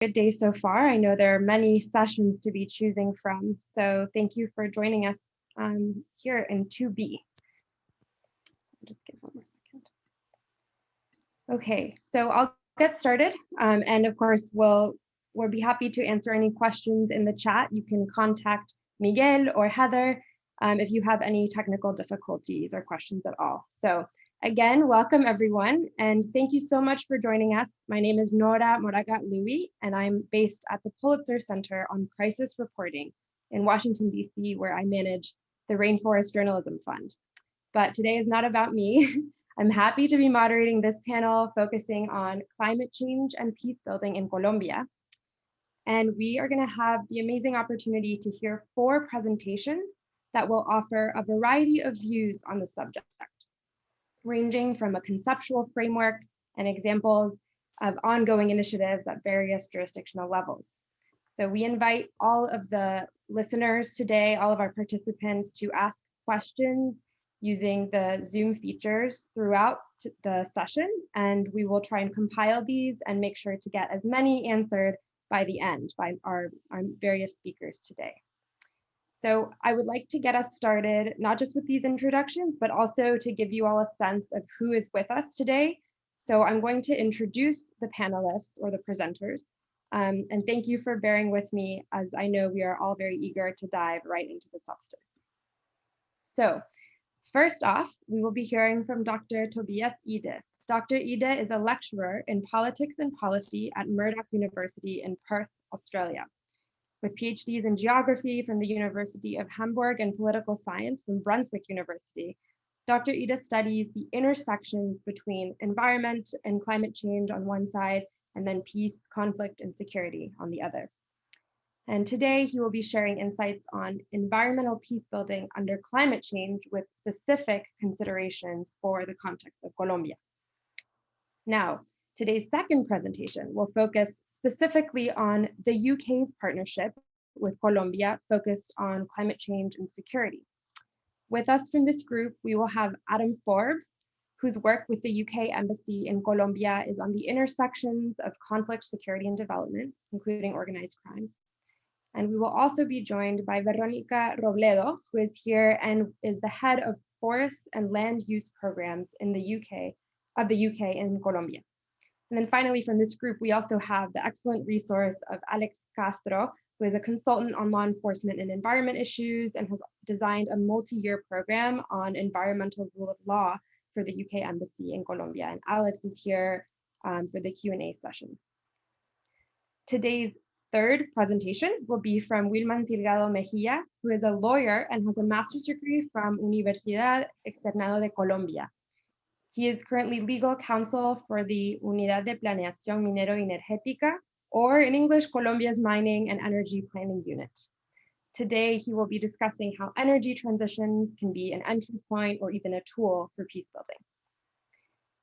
good day so far. I know there are many sessions to be choosing from, so thank you for joining us here in 2B. I'll just give one more second. Okay, so I'll get started, and of course we'll be happy to answer any questions in the chat. You can contact Miguel or Heather if you have any technical difficulties or questions at all. So again, welcome everyone, and thank you so much for joining us. My name is Nora Moraga-Louis, and I'm based at the Pulitzer Center on Crisis Reporting in Washington, D.C., where I manage the Rainforest Journalism Fund. But today is not about me. I'm happy to be moderating this panel focusing on climate change and peace building in Colombia. And we are going to have the amazing opportunity to hear 4 presentations that will offer a variety of views on the subject, ranging from a conceptual framework and examples of ongoing initiatives at various jurisdictional levels. So we invite all of the listeners today, all of our participants, to ask questions using the Zoom features throughout the session, and we will try and compile these and make sure to get as many answered by the end by our various speakers today. So I would like to get us started, not just with these introductions, but also to give you all a sense of who is with us today. So I'm going to introduce the panelists or the presenters, and thank you for bearing with me, as I know we are all very eager to dive right into the substance. So first off, we will be hearing from Dr. Tobias Ide. Dr. Ide is a lecturer in politics and policy at Murdoch University in Perth, Australia. With PhDs in geography from the University of Hamburg and political science from Brunswick University, Dr. Ide studies the intersections between environment and climate change on one side, and then peace, conflict, and security on the other. And today he will be sharing insights on environmental peace building under climate change with specific considerations for the context of Colombia. Now, today's second presentation will focus specifically on the UK's partnership with Colombia focused on climate change and security. With us from this group, we will have Adam Forbes, whose work with the UK Embassy in Colombia is on the intersections of conflict, security, and development, including organized crime. And we will also be joined by Veronica Robledo, who is here and is the head of forest and land use programs in the UK in Colombia. And then finally, from this group, we also have the excellent resource of Alex Castro, who is a consultant on law enforcement and environment issues and has designed a multi-year program on environmental rule of law for the UK Embassy in Colombia. And Alex is here for the Q&A session. Today's third presentation will be from Wilman Silgado Mejia, who is a lawyer and has a master's degree from Universidad Externado de Colombia. He is currently legal counsel for the Unidad de Planeación Minero-Energética, or in English, Colombia's Mining and Energy Planning Unit. Today, he will be discussing how energy transitions can be an entry point or even a tool for peace building.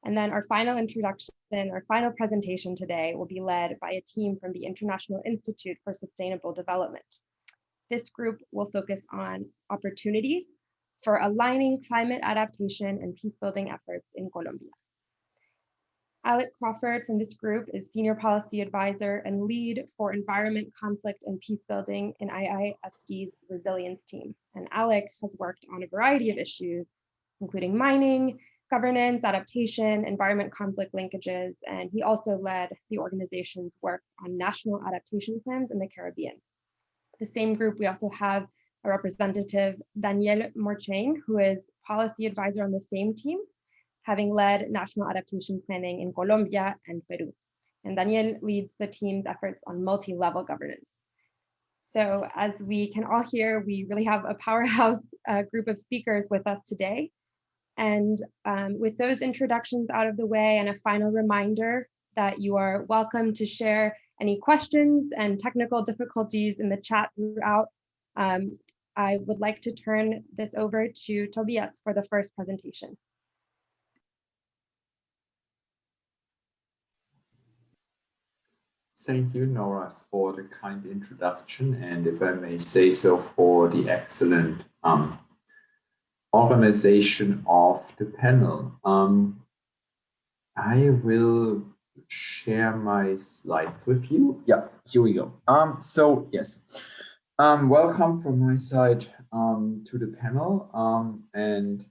And then our final introduction, our final presentation today will be led by a team from the International Institute for Sustainable Development. This group will focus on opportunities for aligning climate adaptation and peace building efforts in Colombia. Alec Crawford from this group is Senior Policy Advisor and lead for Environment, Conflict, and Peace Building in IISD's Resilience Team. And Alec has worked on a variety of issues, including mining, governance, adaptation, environment conflict linkages, and he also led the organization's work on national adaptation plans in the Caribbean. The same group, we also have a representative, Daniel Morchain, who is policy advisor on the same team, having led national adaptation planning in Colombia and Peru. And Daniel leads the team's efforts on multi-level governance. So as we can all hear, we really have a powerhouse group of speakers with us today. And with those introductions out of the way, and a final reminder that you are welcome to share any questions and technical difficulties in the chat throughout, I would like to turn this over to Tobias for the first presentation. Thank you, Nora, for the kind introduction, and if I may say so, for the excellent organization of the panel. I will share my slides with you. Yeah, here we go. So yes, welcome from my side to the panel. And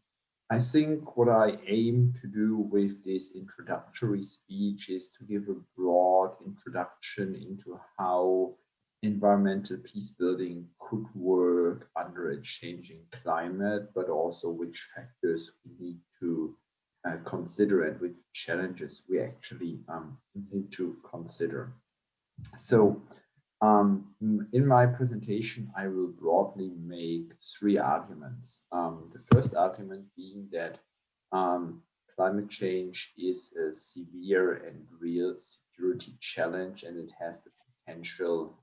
I think what I aim to do with this introductory speech is to give a broad introduction into how environmental peace building could work under a changing climate, but also which factors we need to consider and which challenges we actually need to consider. So in my presentation, I will broadly make three arguments. The first argument being that climate change is a severe and real security challenge, and it has the potential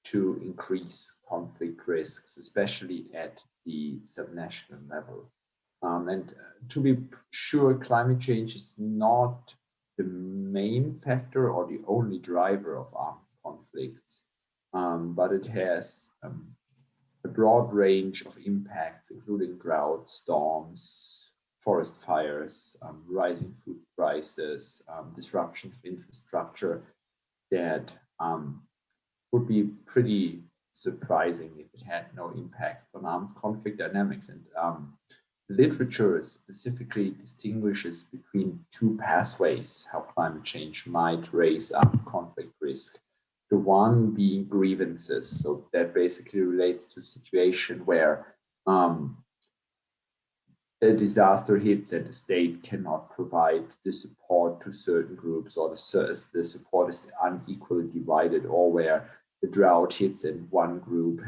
to increase conflict risks, especially at the subnational level. And to be sure, climate change is not the main factor or the only driver of armed conflicts, but it has a broad range of impacts, including drought, storms, forest fires, rising food prices, disruptions of infrastructure that would be pretty surprising if it had no impact on armed conflict dynamics. And literature specifically distinguishes between two pathways how climate change might raise armed conflict risk. The one being grievances, so that basically relates to a situation where a disaster hits and the state cannot provide the support to certain groups, or the support is unequally divided, or where the drought hits and one group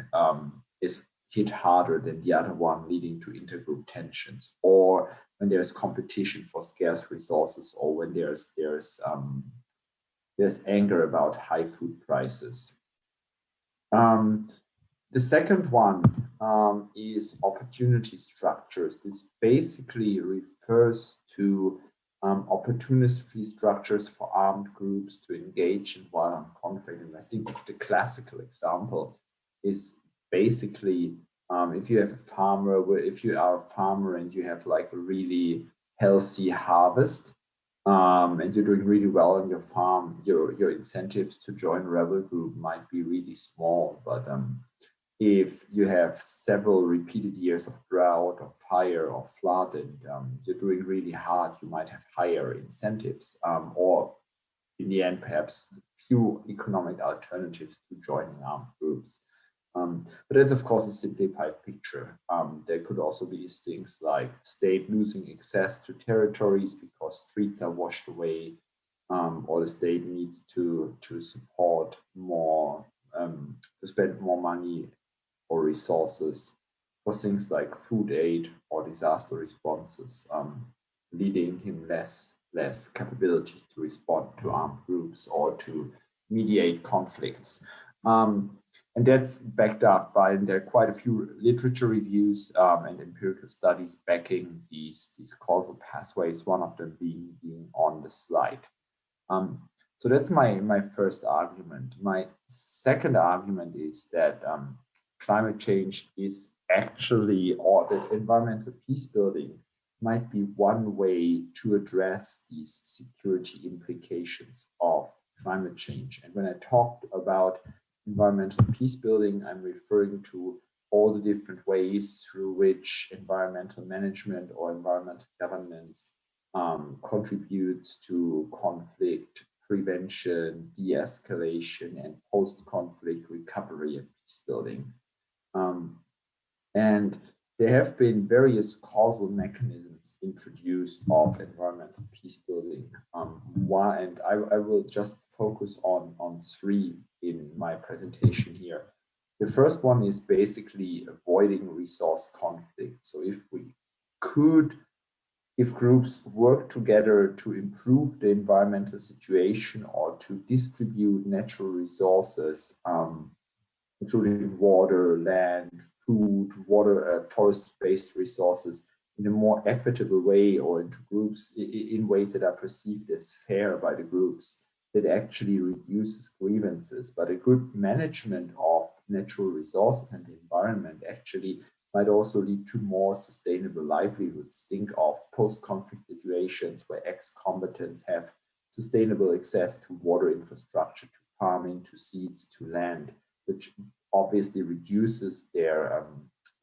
is hit harder than the other one, leading to intergroup tensions, or when there's competition for scarce resources, or when there's anger about high food prices. The second one is opportunity structures. This basically refers to opportunity structures for armed groups to engage in violent conflict. And I think the classical example is basically if you have a farmer, if you are a farmer and you have like a really healthy harvest, and you're doing really well on your farm, your incentives to join a rebel group might be really small. But if you have several repeated years of drought or fire or flood, and you're doing really hard, you might have higher incentives, or in the end, perhaps few economic alternatives to joining armed groups. But that's, of course, a simplified picture. There could also be things like state losing access to territories because streets are washed away, or the state needs to support more, to spend more money or resources for things like food aid or disaster responses, leading him less capabilities to respond to armed groups or to mediate conflicts. And that's backed up by, there are quite a few literature reviews and empirical studies backing these causal pathways, one of them being on the slide. So that's my first argument. My second argument is that climate change is actually, or that environmental peace building might be one way to address these security implications of climate change. And when I talked about environmental peace building, I'm referring to all the different ways through which environmental management or environmental governance contributes to conflict prevention, de-escalation, and post-conflict recovery and peace building. And there have been various causal mechanisms introduced of environmental peace building. And I will just focus on three in my presentation here. The first one is basically avoiding resource conflict. So if groups work together to improve the environmental situation or to distribute natural resources, including water, land, food, forest-based resources, in a more equitable way, or into groups in ways that are perceived as fair by the groups, that actually reduces grievances. But a good management of natural resources and the environment actually might also lead to more sustainable livelihoods. Think of post-conflict situations where ex-combatants have sustainable access to water infrastructure, to farming, to seeds, to land, which obviously reduces their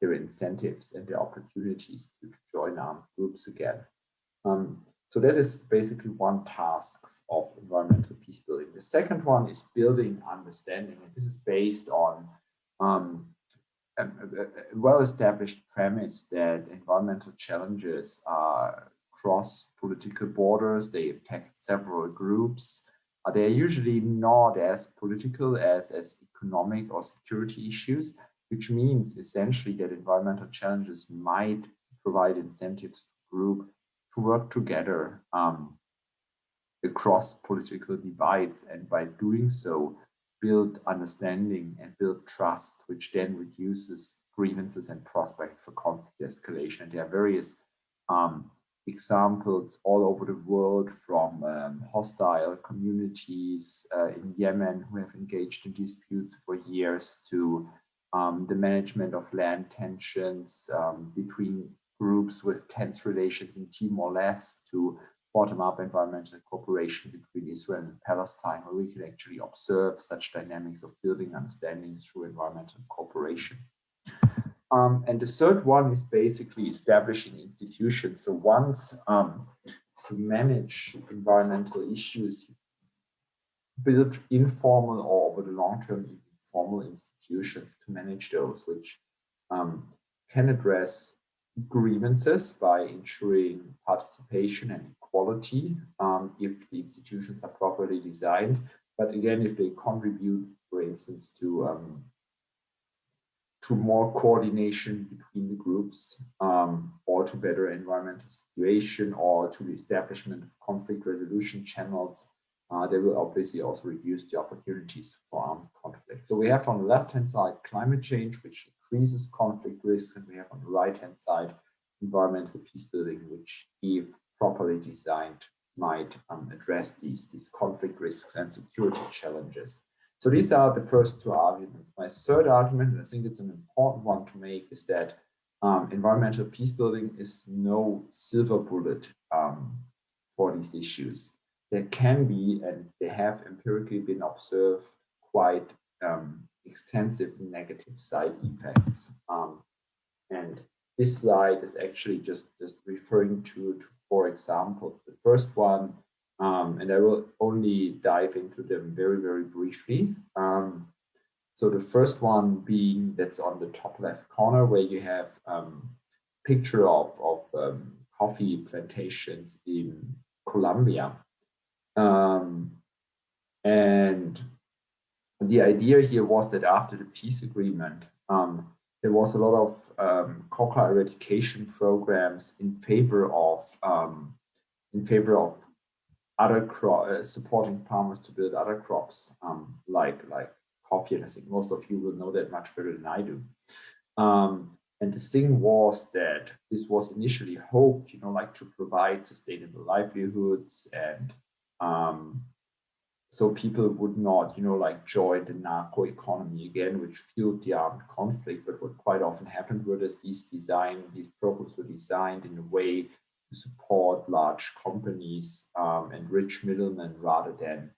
incentives and their opportunities to join armed groups again. So that is basically one task of environmental peace building. The second one is building understanding, and this is based on a well-established premise that environmental challenges cross political borders. They affect several groups. They are usually not as political as economic or security issues, which means essentially that environmental challenges might provide incentives for groups to work together across political divides, and by doing so, build understanding and build trust, which then reduces grievances and prospects for conflict escalation. And there are various examples all over the world, from hostile communities in Yemen who have engaged in disputes for years, to the management of land tensions between groups with tense relations in Timor-Leste, to bottom-up environmental cooperation between Israel and Palestine, where we can actually observe such dynamics of building understanding through environmental cooperation. And the third one is basically establishing institutions. So once to manage environmental issues, build informal or over the long term even formal institutions to manage those, which can address grievances by ensuring participation and equality if the institutions are properly designed. But again, if they contribute, for instance, to more coordination between the groups, or to better environmental situation, or to the establishment of conflict resolution channels, they will obviously also reduce the opportunities for armed conflict. So we have on the left-hand side climate change, which increases conflict risks, and we have on the right-hand side environmental peace building, which, if properly designed, might address these conflict risks and security challenges. So these are the first two arguments. My third argument, and I think it's an important one to make, is that environmental peace building is no silver bullet for these issues. There can be, and they have empirically been observed, quite extensive negative side effects. And this slide is actually just referring to four examples. The first one, and I will only dive into them very, very briefly. So the first one being, that's on the top left corner, where you have picture of coffee plantations in Colombia. And the idea here was that after the peace agreement, there was a lot of coca eradication programs in favor of other supporting farmers to build other crops, like coffee. And I think most of you will know that much better than I do. And the thing was that this was initially hoped, like to provide sustainable livelihoods, and so people would not, like join the narco economy again, which fueled the armed conflict. But what quite often happened was these programs were designed in a way to support large companies and rich middlemen rather than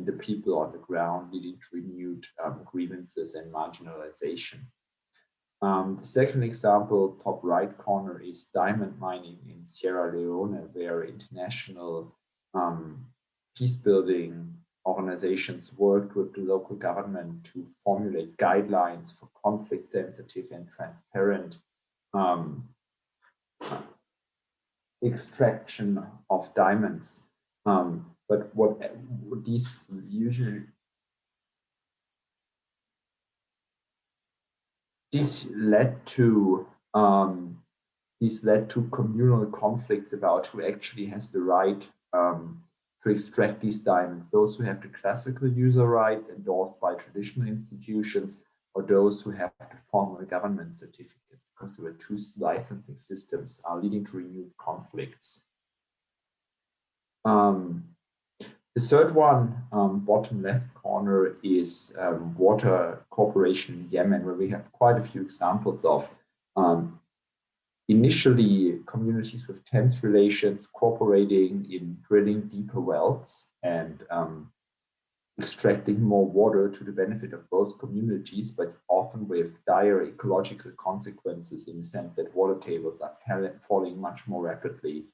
the people on the ground, leading to renewed grievances and marginalization. The second example, top right corner, is diamond mining in Sierra Leone, where international peace building organizations worked with the local government to formulate guidelines for conflict sensitive and transparent extraction of diamonds. But what these usually This led to communal conflicts about who actually has the right to extract these diamonds. Those who have the classical user rights endorsed by traditional institutions, or those who have the formal government certificates, because there were two licensing systems leading to renewed conflicts. The third one, bottom left corner, is water cooperation in Yemen, where we have quite a few examples of initially communities with tense relations cooperating in drilling deeper wells and extracting more water to the benefit of both communities, but often with dire ecological consequences in the sense that water tables are falling much more rapidly,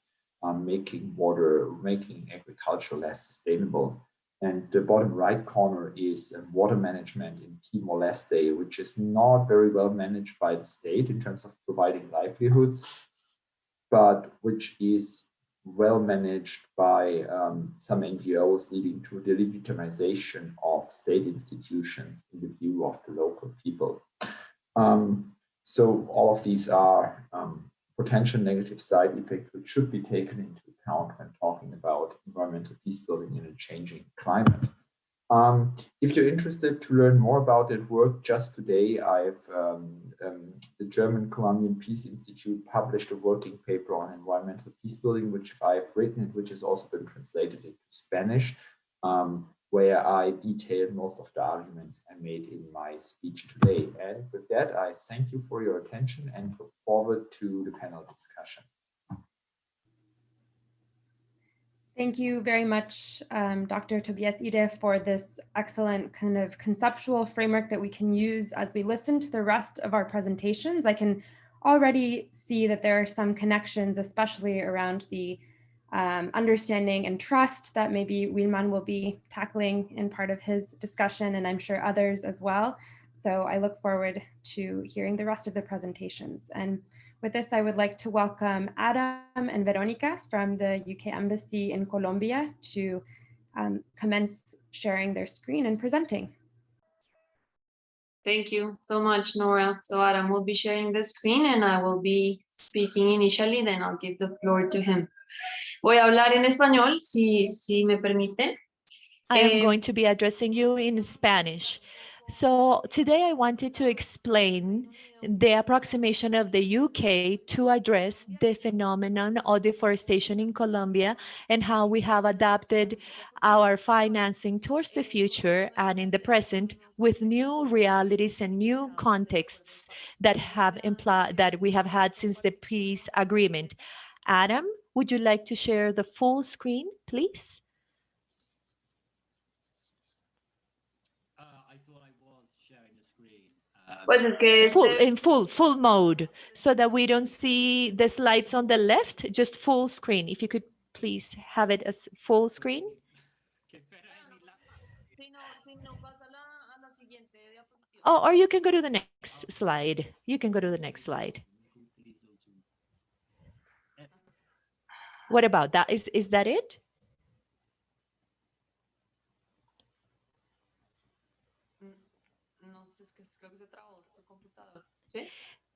making agriculture less sustainable. And the bottom right corner is water management in Timor-Leste, which is not very well managed by the state in terms of providing livelihoods, but which is well managed by some NGOs, leading to the legitimization of state institutions in the view of the local people. So all of these are potential negative side effects which should be taken into account when talking about environmental peace building in a changing climate. If you're interested to learn more about that work, just today, the German Colombian Peace Institute published a working paper on environmental peace building, which I've written and which has also been translated into Spanish, where I detailed most of the arguments I made in my speech today. And with that, I thank you for your attention and look forward to the panel discussion. Thank you very much, Dr. Tobias Ide, for this excellent kind of conceptual framework that we can use as we listen to the rest of our presentations. I can already see that there are some connections, especially around the understanding and trust that maybe Wilman will be tackling in part of his discussion, and I'm sure others as well. So I look forward to hearing the rest of the presentations. And with this, I would like to welcome Adam and Veronica from the UK Embassy in Colombia to commence sharing their screen and presenting. Thank you so much, Nora. So Adam will be sharing the screen and I will be speaking initially, then I'll give the floor to him. Voy a hablar en español, si me permite. I am going to be addressing you in Spanish. So today I wanted to explain the approximation of the UK to address the phenomenon of deforestation in Colombia and how we have adapted our financing towards the future and in the present with new realities and new contexts that we have had since the peace agreement. Adam, would you like to share the full screen, please? I thought I was sharing the screen. In full mode, so that we don't see the slides on the left, just full screen. If you could please have it as full screen. Oh, or you can go to the next slide. You can go to the next slide. What about that? Is that it?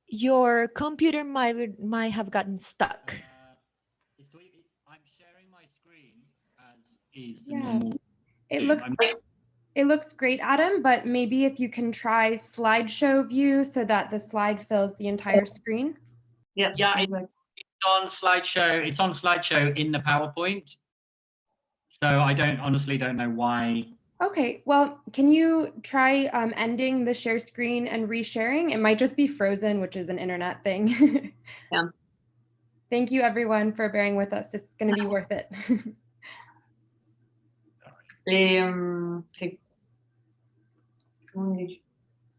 Your computer might have gotten stuck. I'm sharing my screen as is. Yeah, it looks great, Adam, but maybe if you can try slideshow view so that the slide fills the entire screen. Yeah, exactly. It's on slideshow. It's on slideshow in the PowerPoint. So I honestly don't know why. Okay, well, can you try ending the share screen and resharing? It might just be frozen, which is an internet thing. Yeah. Thank you, everyone, for bearing with us. It's going to be worth it.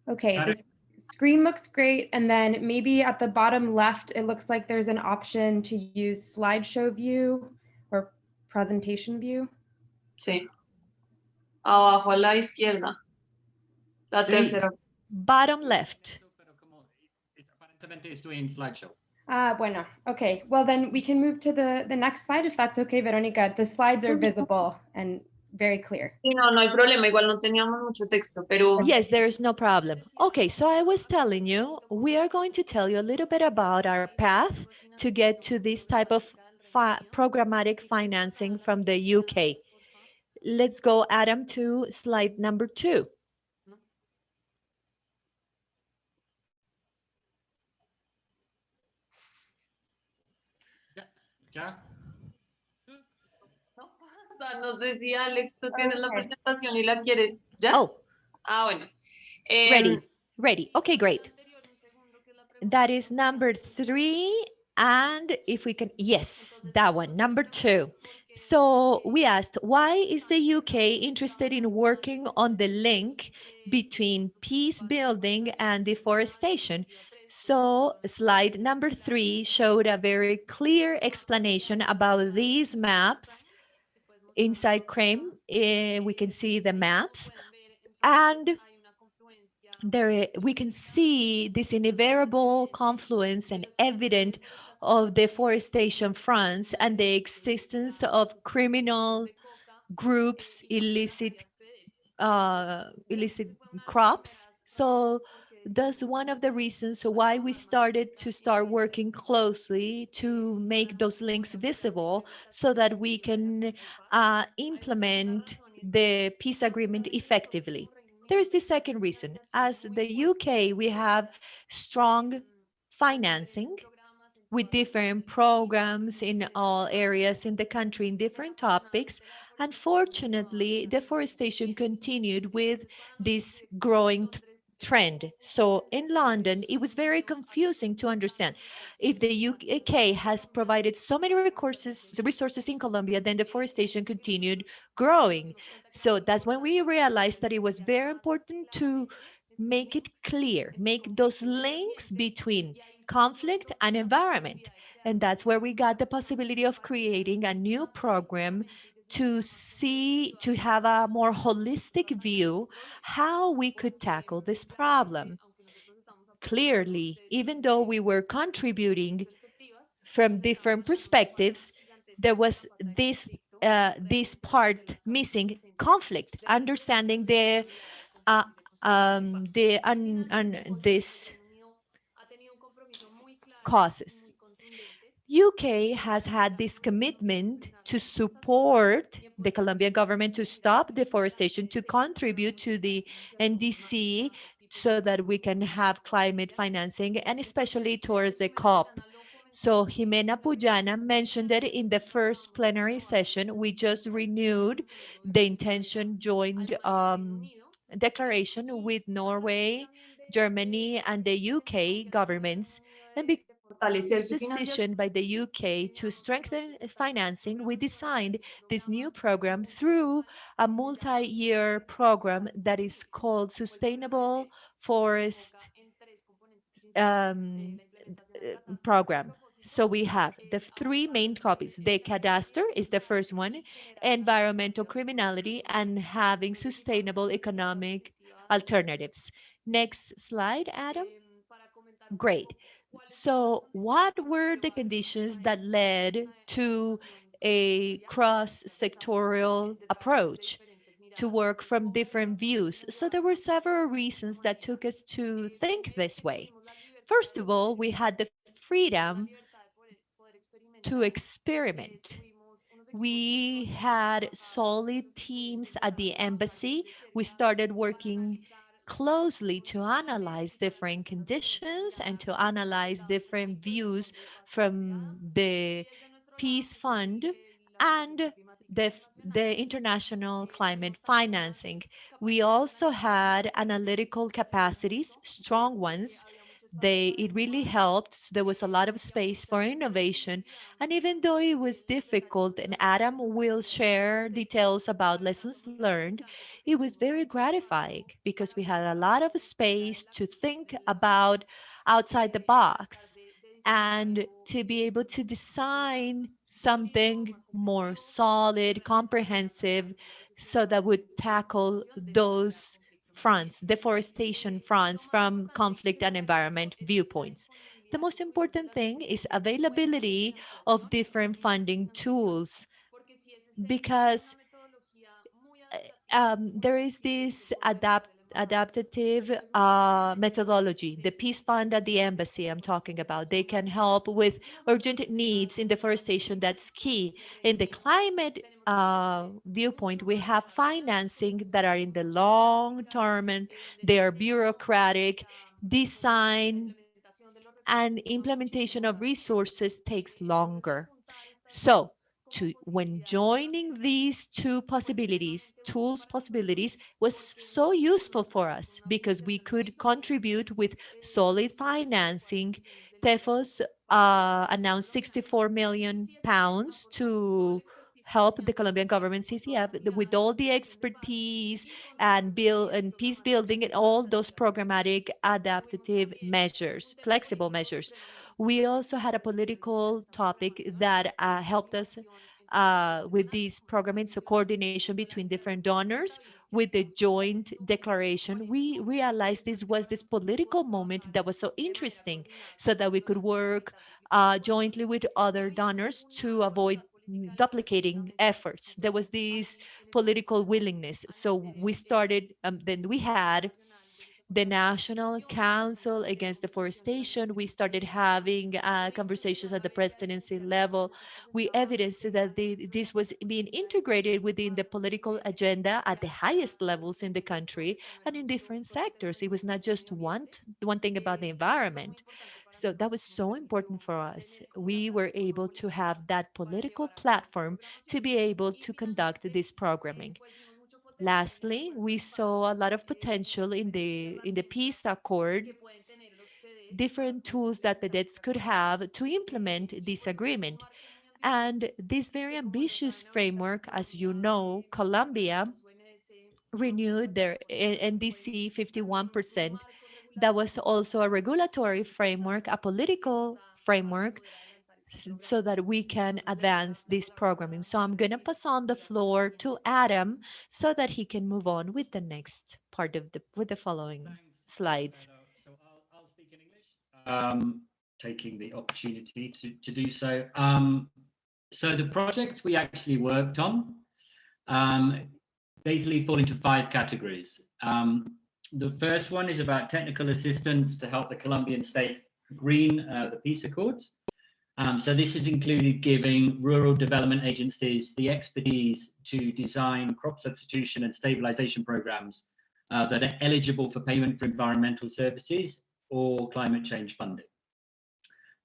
Okay, the screen looks great. And then maybe at the bottom left, it looks like there's an option to use slideshow view or presentation view. Sí. Abajo a la izquierda. La tercera. Bottom left. Aparentemente estoy en slideshow. Bueno, okay. Well, then we can move to the next slide if that's okay, Veronica. The slides are visible and very clear. No, no hay problema. Igual no teníamos mucho texto, pero... Yes, there is no problem. Okay, so I was telling you, we are going to tell you a little bit about our path to get to this type of programmatic financing from the UK. Let's go, Adam, to slide number 2. ¿Ya? No pasa, no sé si Alex, tú tienes la presentación y la quieres. ¿Ya? Oh. Ah, bueno. Ready. Okay, great. That is number 3. And if we can, yes, that one, number 2. So we asked, why is the UK interested in working on the link between peace building and deforestation? So slide number 3 showed a very clear explanation about these maps. Inside Crane, we can see the maps. And there we can see this inevitable confluence and evident of deforestation fronts and the existence of criminal groups, illicit crops. So that's one of the reasons why we started to start working closely to make those links visible so that we can implement the peace agreement effectively. There is the second reason. As the UK, we have strong financing with different programs in all areas in the country in different topics. Unfortunately, deforestation continued with this growing trend. So in London, it was very confusing to understand. If the UK has provided so many resources in Colombia, then deforestation continued growing. So that's when we realized that it was very important to make it clear, make those links between conflict and environment. And that's where we got the possibility of creating a new program to have a more holistic view how we could tackle this problem. Clearly, even though we were contributing from different perspectives, there was this part missing: conflict, understanding uh, this causes. UK has had this commitment to support the Colombian government to stop deforestation, to contribute to the NDC so that we can have climate financing, and especially towards the COP. So Jimena Puyana mentioned that in the first plenary session, we just renewed the intention joined declaration with Norway, Germany, and the UK governments. And because fortalecer su financiación. decision by the UK to strengthen financing, we designed this new program through a multi-year program that is called Sustainable Forest um, Program. So we have the 3 main copies. The cadastre is the first one, environmental criminality, and having sustainable economic alternatives. Next slide, Adam. Great. So what were the conditions that led to a cross-sectorial approach to work from different views? So there were several reasons that took us to think this way. First of all, we had the freedom to experiment. We had solid teams at the embassy. We started working closely to analyze different conditions and to analyze different views from the Peace Fund and the international climate financing. We also had analytical capacities, strong ones. It really helped. There was a lot of space for innovation. And even though it was difficult, and Adam will share details about lessons learned, it was very gratifying because we had a lot of space to think about outside the box and to be able to design something more solid, comprehensive, so that would tackle those fronts, deforestation fronts from conflict and environment viewpoints. The most important thing is availability of different funding tools because there is this adaptive methodology. The Peace Fund at the embassy I'm talking about, they can help with urgent needs in deforestation. That's key. In the climate viewpoint, we have financing that are in the long term and they are bureaucratic. Design and implementation of resources takes longer. So when joining these two possibilities, tools possibilities, was so useful for us because we could contribute with solid financing. TEFOS announced 64 million pounds to help the Colombian government CCF with all the expertise and peace building and all those programmatic adaptive measures, flexible measures. We also had a political topic that helped us with this programming, so coordination between different donors with the joint declaration. We realized this political moment that was so interesting, so that we could work jointly with other donors to avoid duplicating efforts. There was this political willingness. So we started, then we had the National Council Against Deforestation. We started having conversations at the presidency level. We evidenced that this was being integrated within the political agenda at the highest levels in the country and in different sectors. It was not just one thing about the environment. So that was so important for us. We were able to have that political platform to be able to conduct this programming. Lastly, we saw a lot of potential in the peace accord, different tools that the PDETs could have to implement this agreement. And this very ambitious framework, as you know, Colombia renewed their NDC 51%. That was also a regulatory framework, a political framework, so that we can advance this programming. So I'm going to pass on the floor to Adam so that he can move on with the next part of with the following slides. So I'll speak in English, taking the opportunity to do so. So the projects we actually worked on basically fall into 5 categories. The first one is about technical assistance to help the Colombian state green the peace accords. So this has included giving rural development agencies the expertise to design crop substitution and stabilization programs that are eligible for payment for environmental services or climate change funding.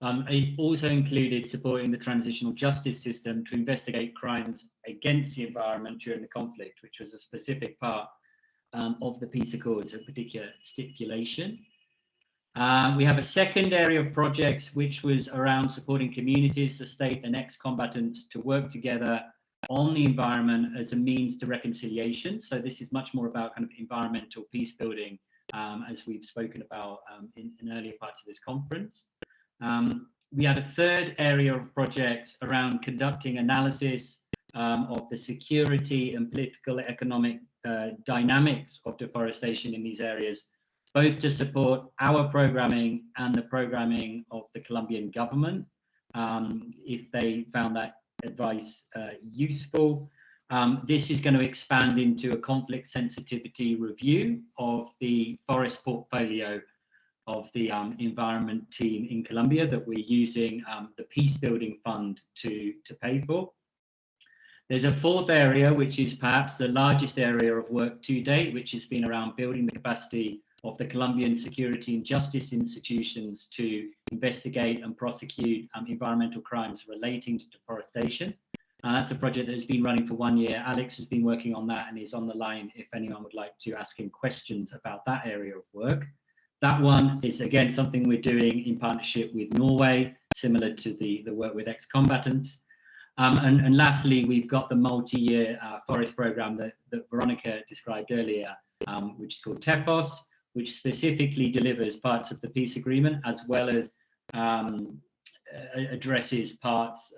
It also included supporting the transitional justice system to investigate crimes against the environment during the conflict, which was a specific part of the peace accords, a particular stipulation. We have a second area of projects, which was around supporting communities, the state and ex-combatants to work together on the environment as a means to reconciliation. So this is much more about kind of environmental peace building, as we've spoken about in earlier parts of this conference. We had a third area of projects around conducting analysis of the security and political economic dynamics of deforestation in these areas, both to support our programming and the programming of the Colombian government, if they found that advice useful. This is going to expand into a conflict sensitivity review of the forest portfolio of the environment team in Colombia that we're using the Peace Building Fund to pay for. There's a fourth area, which is perhaps the largest area of work to date, which has been around building the capacity of the Colombian security and justice institutions to investigate and prosecute environmental crimes relating to deforestation. And that's a project that has been running for 1 year. Alex has been working on that and is on the line if anyone would like to ask him questions about that area of work. That one is, again, something we're doing in partnership with Norway, similar to the work with ex-combatants. And lastly, we've got the multi-year forest program that Veronica described earlier, which is called TEFOS, which specifically delivers parts of the peace agreement, as well as addresses parts,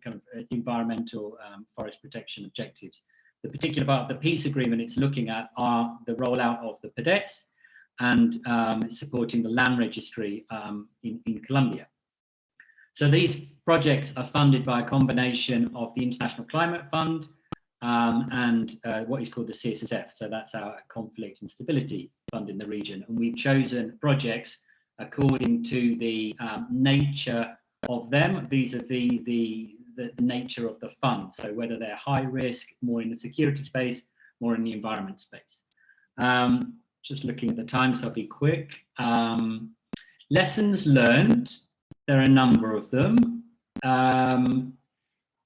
kind of environmental forest protection objectives. The particular part of the peace agreement it's looking at are the rollout of the PDETs and supporting the land registry in Colombia. So these projects are funded by a combination of the International Climate Fund and what is called the CSSF. So that's our Conflict and Stability Fund in the region. And we've chosen projects according to the nature of them vis-a-vis the nature of the fund. So whether they're high risk, more in the security space, more in the environment space. Just looking at the time, so I'll be quick. Lessons learned, there are a number of them.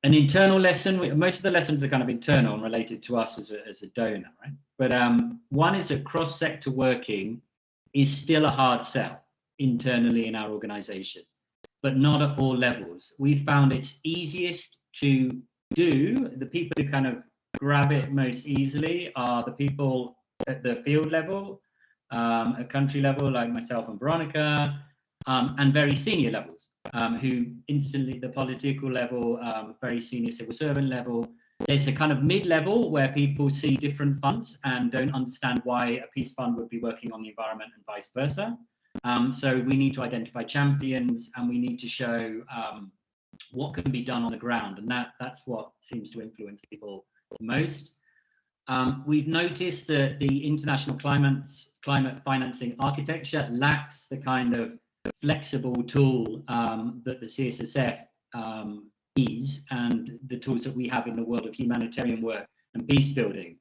An internal lesson, most of the lessons are kind of internal and related to us as a donor, right? But one is that cross-sector working is still a hard sell internally in our organization, but not at all levels. We found it's easiest to do. The people who kind of grab it most easily are the people at the field level, at country level, like myself and Veronica, and very senior levels, who instantly, the political level, very senior civil servant level. There's a kind of mid-level where people see different funds and don't understand why a peace fund would be working on the environment and vice versa. So we need to identify champions, and we need to show what can be done on the ground, and that's what seems to influence people most. We've noticed that the international climate financing architecture lacks the kind of flexible tool that the CSSF is, and the tools that we have in the world of humanitarian work and peace building.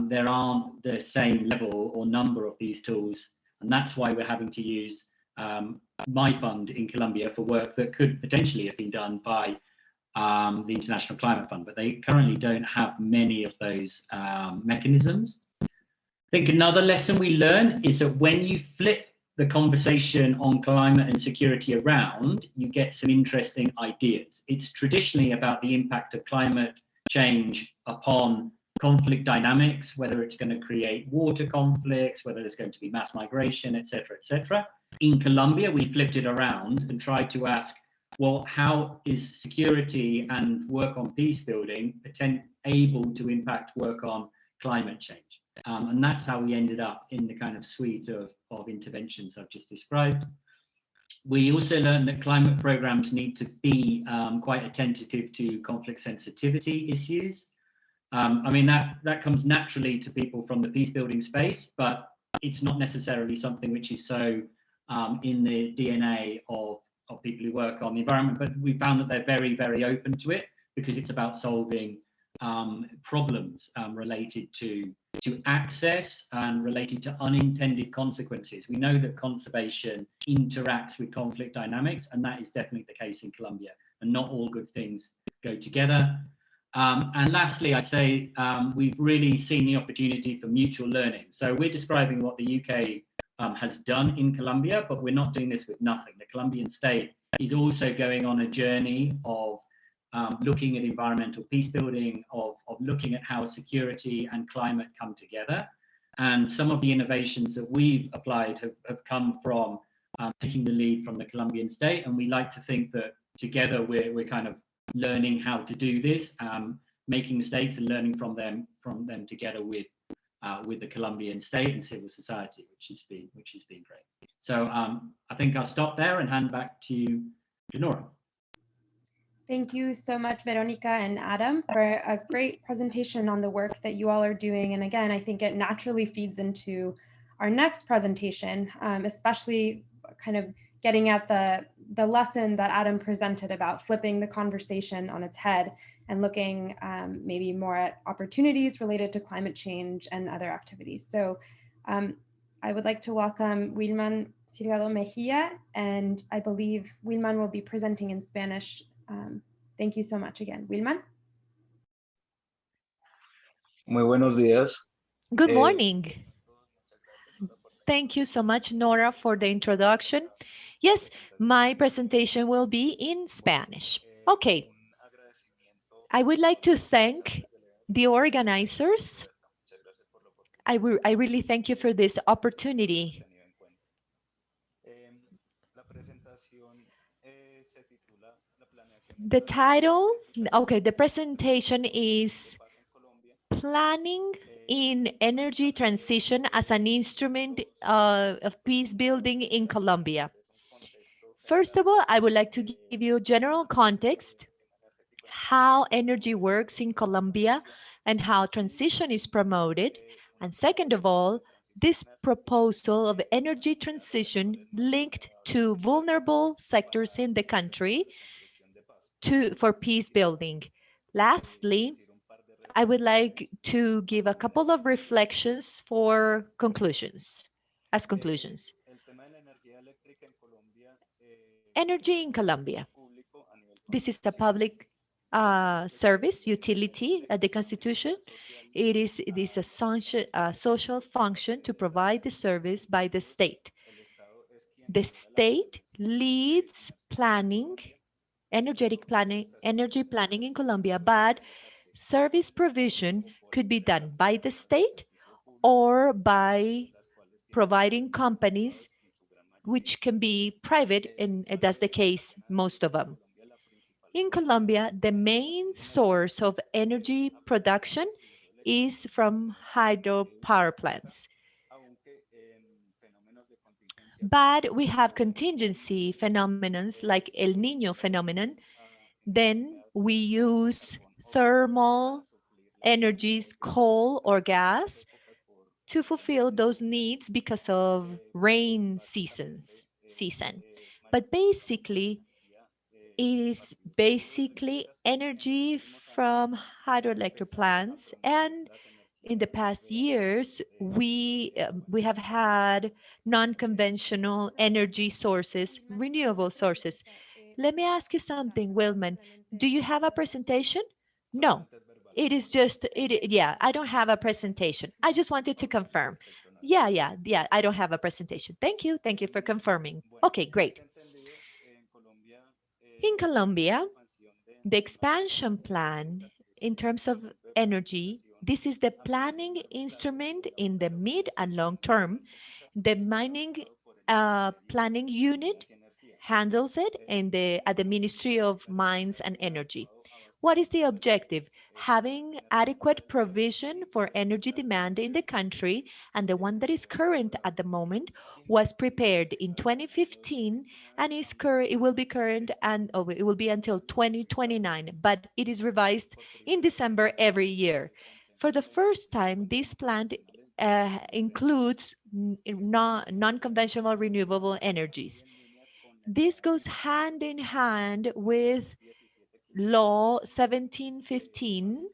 There aren't the same level or number of these tools, and that's why we're having to use my fund in Colombia for work that could potentially have been done by the International Climate Fund, but they currently don't have many of those mechanisms. I think another lesson we learn is that when you flip the conversation on climate and security around, you get some interesting ideas. It's traditionally about the impact of climate change upon conflict dynamics, whether it's going to create water conflicts, whether there's going to be mass migration, etc., etc. In Colombia, we flipped it around and tried to ask, well, how is security and work on peace building able to impact work on climate change? And that's how we ended up in the kind of suite of interventions I've just described. We also learned that climate programs need to be quite attentive to conflict sensitivity issues. I mean, that comes naturally to people from the peace building space, but it's not necessarily something which is so in the DNA of people who work on the environment, but we found that they're very, very open to it because it's about solving problems related to access and related to unintended consequences. We know that conservation interacts with conflict dynamics, and that is definitely the case in Colombia, and not all good things go together. And lastly, I'd say we've really seen the opportunity for mutual learning. So we're describing what the UK has done in Colombia, but we're not doing this with nothing. The Colombian state is also going on a journey of looking at environmental peace building, of looking at how security and climate come together. And some of the innovations that we've applied have come from taking the lead from the Colombian state. And we like to think that together we're kind of learning how to do this, making mistakes and learning from them together with the Colombian state and civil society, which has been great. So I think I'll stop there and hand back to Nora. Thank you so much, Veronica and Adam, for a great presentation on the work that you all are doing. And again, I think it naturally feeds into our next presentation, especially kind of getting at the lesson that Adam presented about flipping the conversation on its head and looking maybe more at opportunities related to climate change and other activities. So I would like to welcome Wilman Silgado Mejia, and I believe Wilman will be presenting in Spanish. Thank you so much again. Wilman? Muy buenos días. Good morning. Thank you so much, Nora, for the introduction. Yes, my presentation will be in Spanish. Okay. I would like to thank the organizers. I really thank you for this opportunity. The title, okay, the presentation is Planning in Energy Transition as an Instrument of Peace Building in Colombia. First of all, I would like to give you general context, how energy works in Colombia and how transition is promoted. And second of all, this proposal of energy transition linked to vulnerable sectors in the country for peace building. Lastly, I would like to give a couple of reflections for conclusions, as conclusions. Energy in Colombia. This is a public service, utility at the Constitution. It is a social function to provide the service by the state. The state leads planning, energy planning in Colombia, but service provision could be done by the state or by providing companies, which can be private, and that's the case most of them. In Colombia, the main source of energy production is from hydropower plants. But we have contingency phenomena like El Nino phenomenon. Then we use thermal energies, coal or gas, to fulfill those needs because of rain season. But basically, it is basically energy from hydroelectric plants. And in the past years, we have had non-conventional energy sources, renewable sources. Let me ask you something, Wilman. Do you have a presentation? No, it is just, yeah, I don't have a presentation. I just wanted to confirm. Yeah, I don't have a presentation. Thank you for confirming. Okay, great. In Colombia, the expansion plan in terms of energy, this is the planning instrument in the mid and long term. The mining planning unit handles it at the Ministry of Mines and Energy. What is the objective? Having adequate provision for energy demand in the country, and the one that is current at the moment was prepared in 2015 and it will be current, and it will be until 2029, but it is revised in December every year. For the first time, this plan includes non-conventional renewable energies. This goes hand in hand with Law 1715,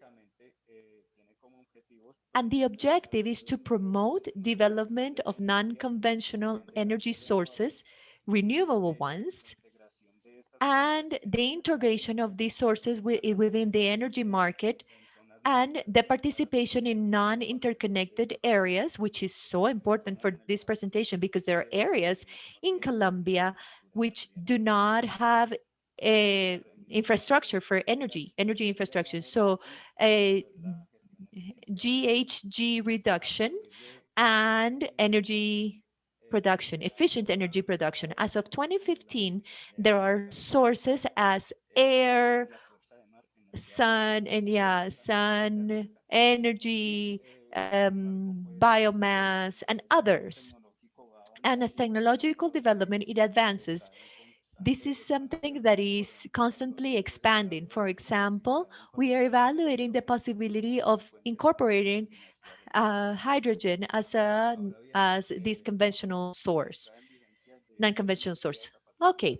and the objective is to promote development of non-conventional energy sources, renewable ones, and the integration of these sources within the energy market, and the participation in non-interconnected areas, which is so important for this presentation because there are areas in Colombia which do not have a infrastructure for energy infrastructure. So GHG reduction and energy production, efficient energy production. As of 2015, there are sources as air, sun, and sun, energy, biomass, and others. And as technological development, it advances. This is something that is constantly expanding. For example, we are evaluating the possibility of incorporating hydrogen as this conventional source, non-conventional source. Okay,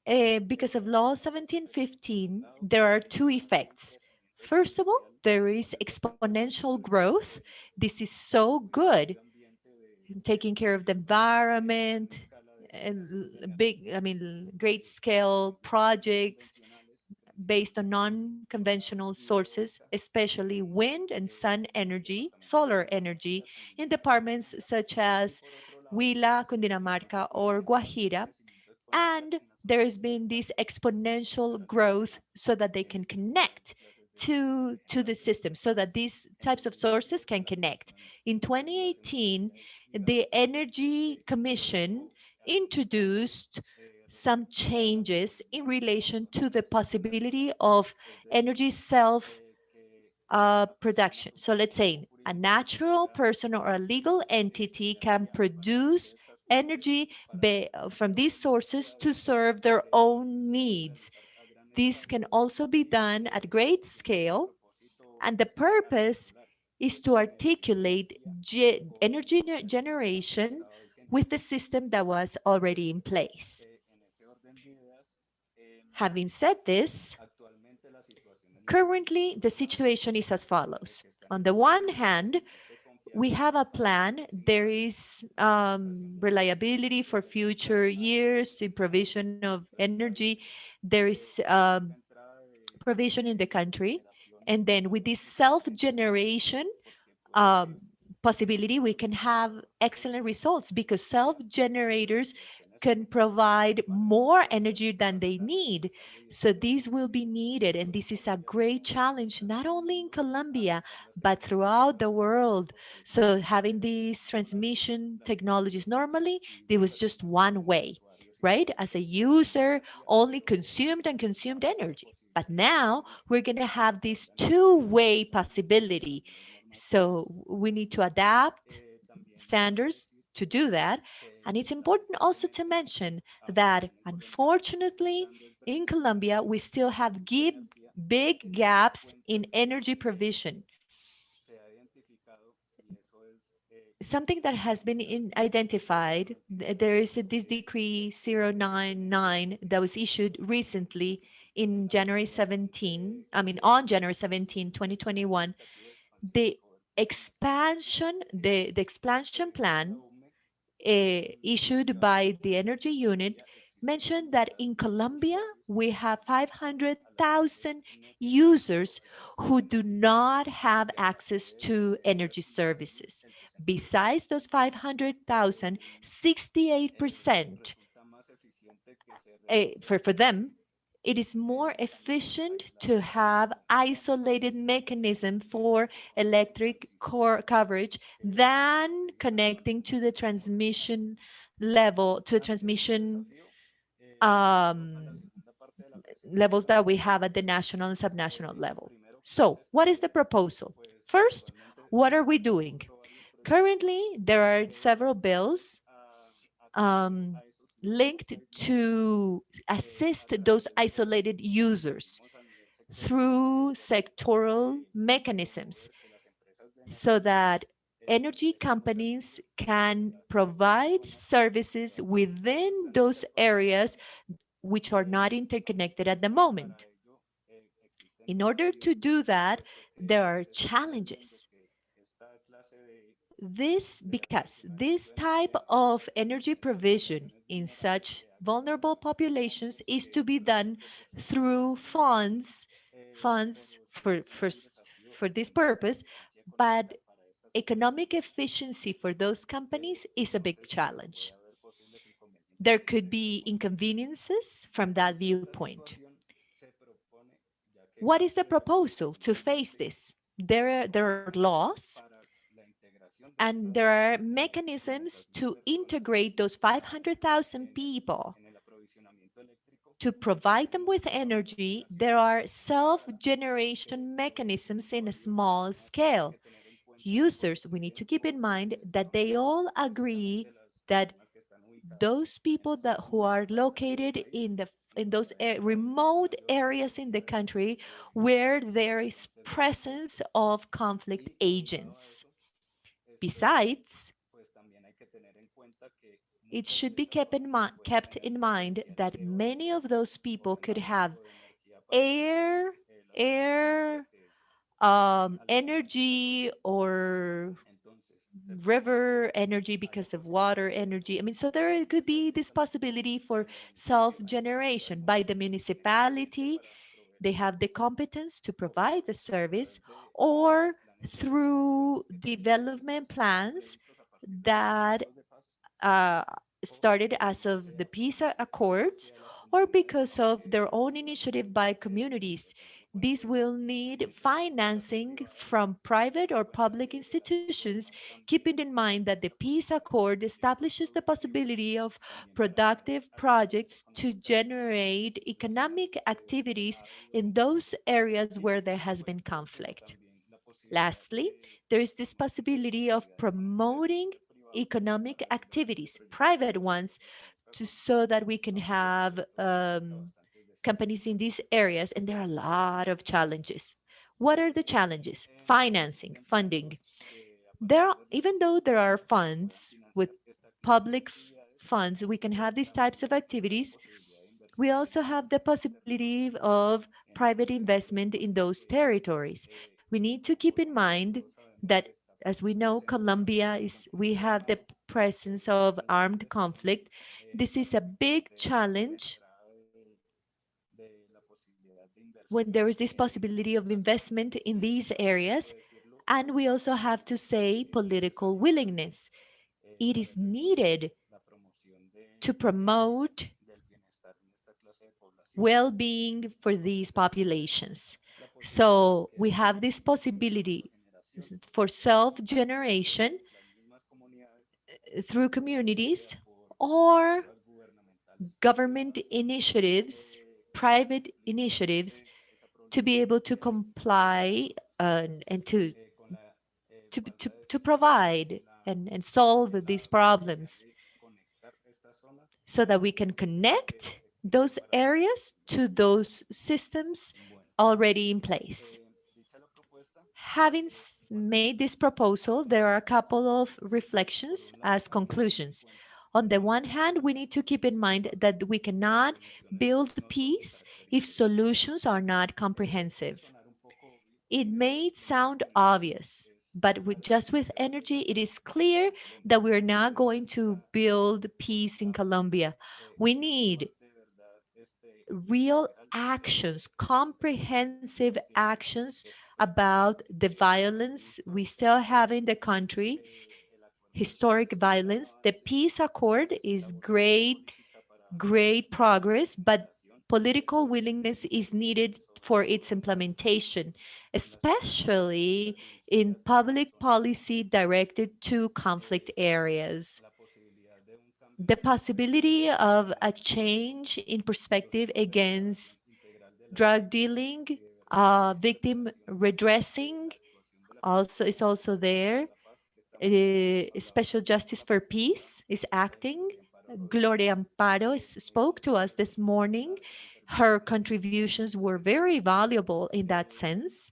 because of Law 1715, there are two effects. First of all, there is exponential growth. This is so good, taking care of the environment, and great scale projects based on non-conventional sources, especially wind and sun energy, solar energy, in departments such as Huila, Cundinamarca, or Guajira. And there has been this exponential growth so that they can connect to the system, so that these types of sources can connect. In 2018, the Energy Commission introduced some changes in relation to the possibility of energy self production. So let's say a natural person or a legal entity can produce energy from these sources to serve their own needs. This can also be done at great scale, and the purpose is to articulate energy generation with the system that was already in place. Having said this, currently the situation is as follows. On the one hand, we have a plan. There is reliability for future years, the provision of energy. There is provision in the country. And then with this self-generation um, possibility, we can have excellent results because self-generators can provide more energy than they need. So these will be needed. And this is a great challenge, not only in Colombia, but throughout the world. So having these transmission technologies, normally there was just one way, right? As a user, only consumed and consumed energy. But now we're going to have this two-way possibility. So we need to adapt standards to do that. And it's important also to mention that unfortunately in Colombia, we still have big gaps in energy provision. Something that has been identified, there is this decree 099 that was issued recently in January 17, on January 17, 2021. The expansion plan issued by the energy unit mentioned that in Colombia, we have 500,000 users who do not have access to energy services. Besides those 500,000, 68% for them, it is more efficient to have isolated mechanism for electric core coverage than connecting to the transmission level, to transmission um, levels that we have at the national and subnational level. So what is the proposal? First, what are we doing? Currently, there are several bills um, linked to assist those isolated users through sectoral mechanisms so that energy companies can provide services within those areas which are not interconnected at the moment. In order to do that, there are challenges. Because this type of energy provision in such vulnerable populations is to be done through funds for this purpose, but economic efficiency for those companies is a big challenge. There could be inconveniences from that viewpoint. What is the proposal to face this? There are laws and there are mechanisms to integrate those 500,000 people to provide them with energy. There are self-generation mechanisms in a small scale. Users, we need to keep in mind that they all agree that those people who are located in those remote areas in the country where there is presence of conflict agents. Besides, it should be kept in mind that many of those people could have air, air energy or river energy because of water energy. So there could be this possibility for self-generation by the municipality. They have the competence to provide the service, or through development plans that uh, started as of the peace accords, or because of their own initiative by communities. These will need financing from private or public institutions, keeping in mind that the peace accord establishes the possibility of productive projects to generate economic activities in those areas where there has been conflict. Lastly, there is this possibility of promoting economic activities, private ones, so that we can have companies in these areas, and there are a lot of challenges. What are the challenges? Financing, funding. Even though there are funds with public funds, we can have these types of activities. We also have the possibility of private investment in those territories. We need to keep in mind that, as we know, we have the presence of armed conflict. This is a big challenge when there is this possibility of investment in these areas. And we also have to say political willingness. It is needed to promote well-being for these populations. So we have this possibility for self-generation through communities or government initiatives, private initiatives, to be able to comply and to provide and solve these problems so that we can connect those areas to those systems already in place. Having made this proposal, there are a couple of reflections as conclusions. On the one hand, we need to keep in mind that we cannot build peace if solutions are not comprehensive. It may sound obvious, but just with energy, it is clear that we're not going to build peace in Colombia. We need real actions, comprehensive actions about the violence we still have in the country, historic violence. The peace accord is great progress, but political willingness is needed for its implementation, especially in public policy directed to conflict areas. The possibility of a change in perspective against drug dealing, victim redressing also is also there. Special Justice for Peace is acting. Gloria Amparo spoke to us this morning. Her contributions were very valuable in that sense,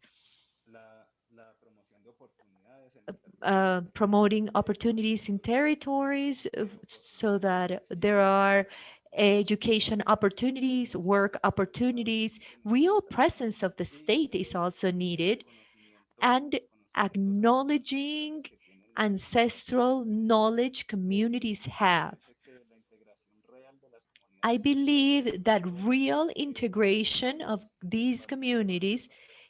promoting opportunities in territories so that there are education opportunities, work opportunities, real presence of the state is also needed, and acknowledging ancestral knowledge communities have. I believe that real integration of these communities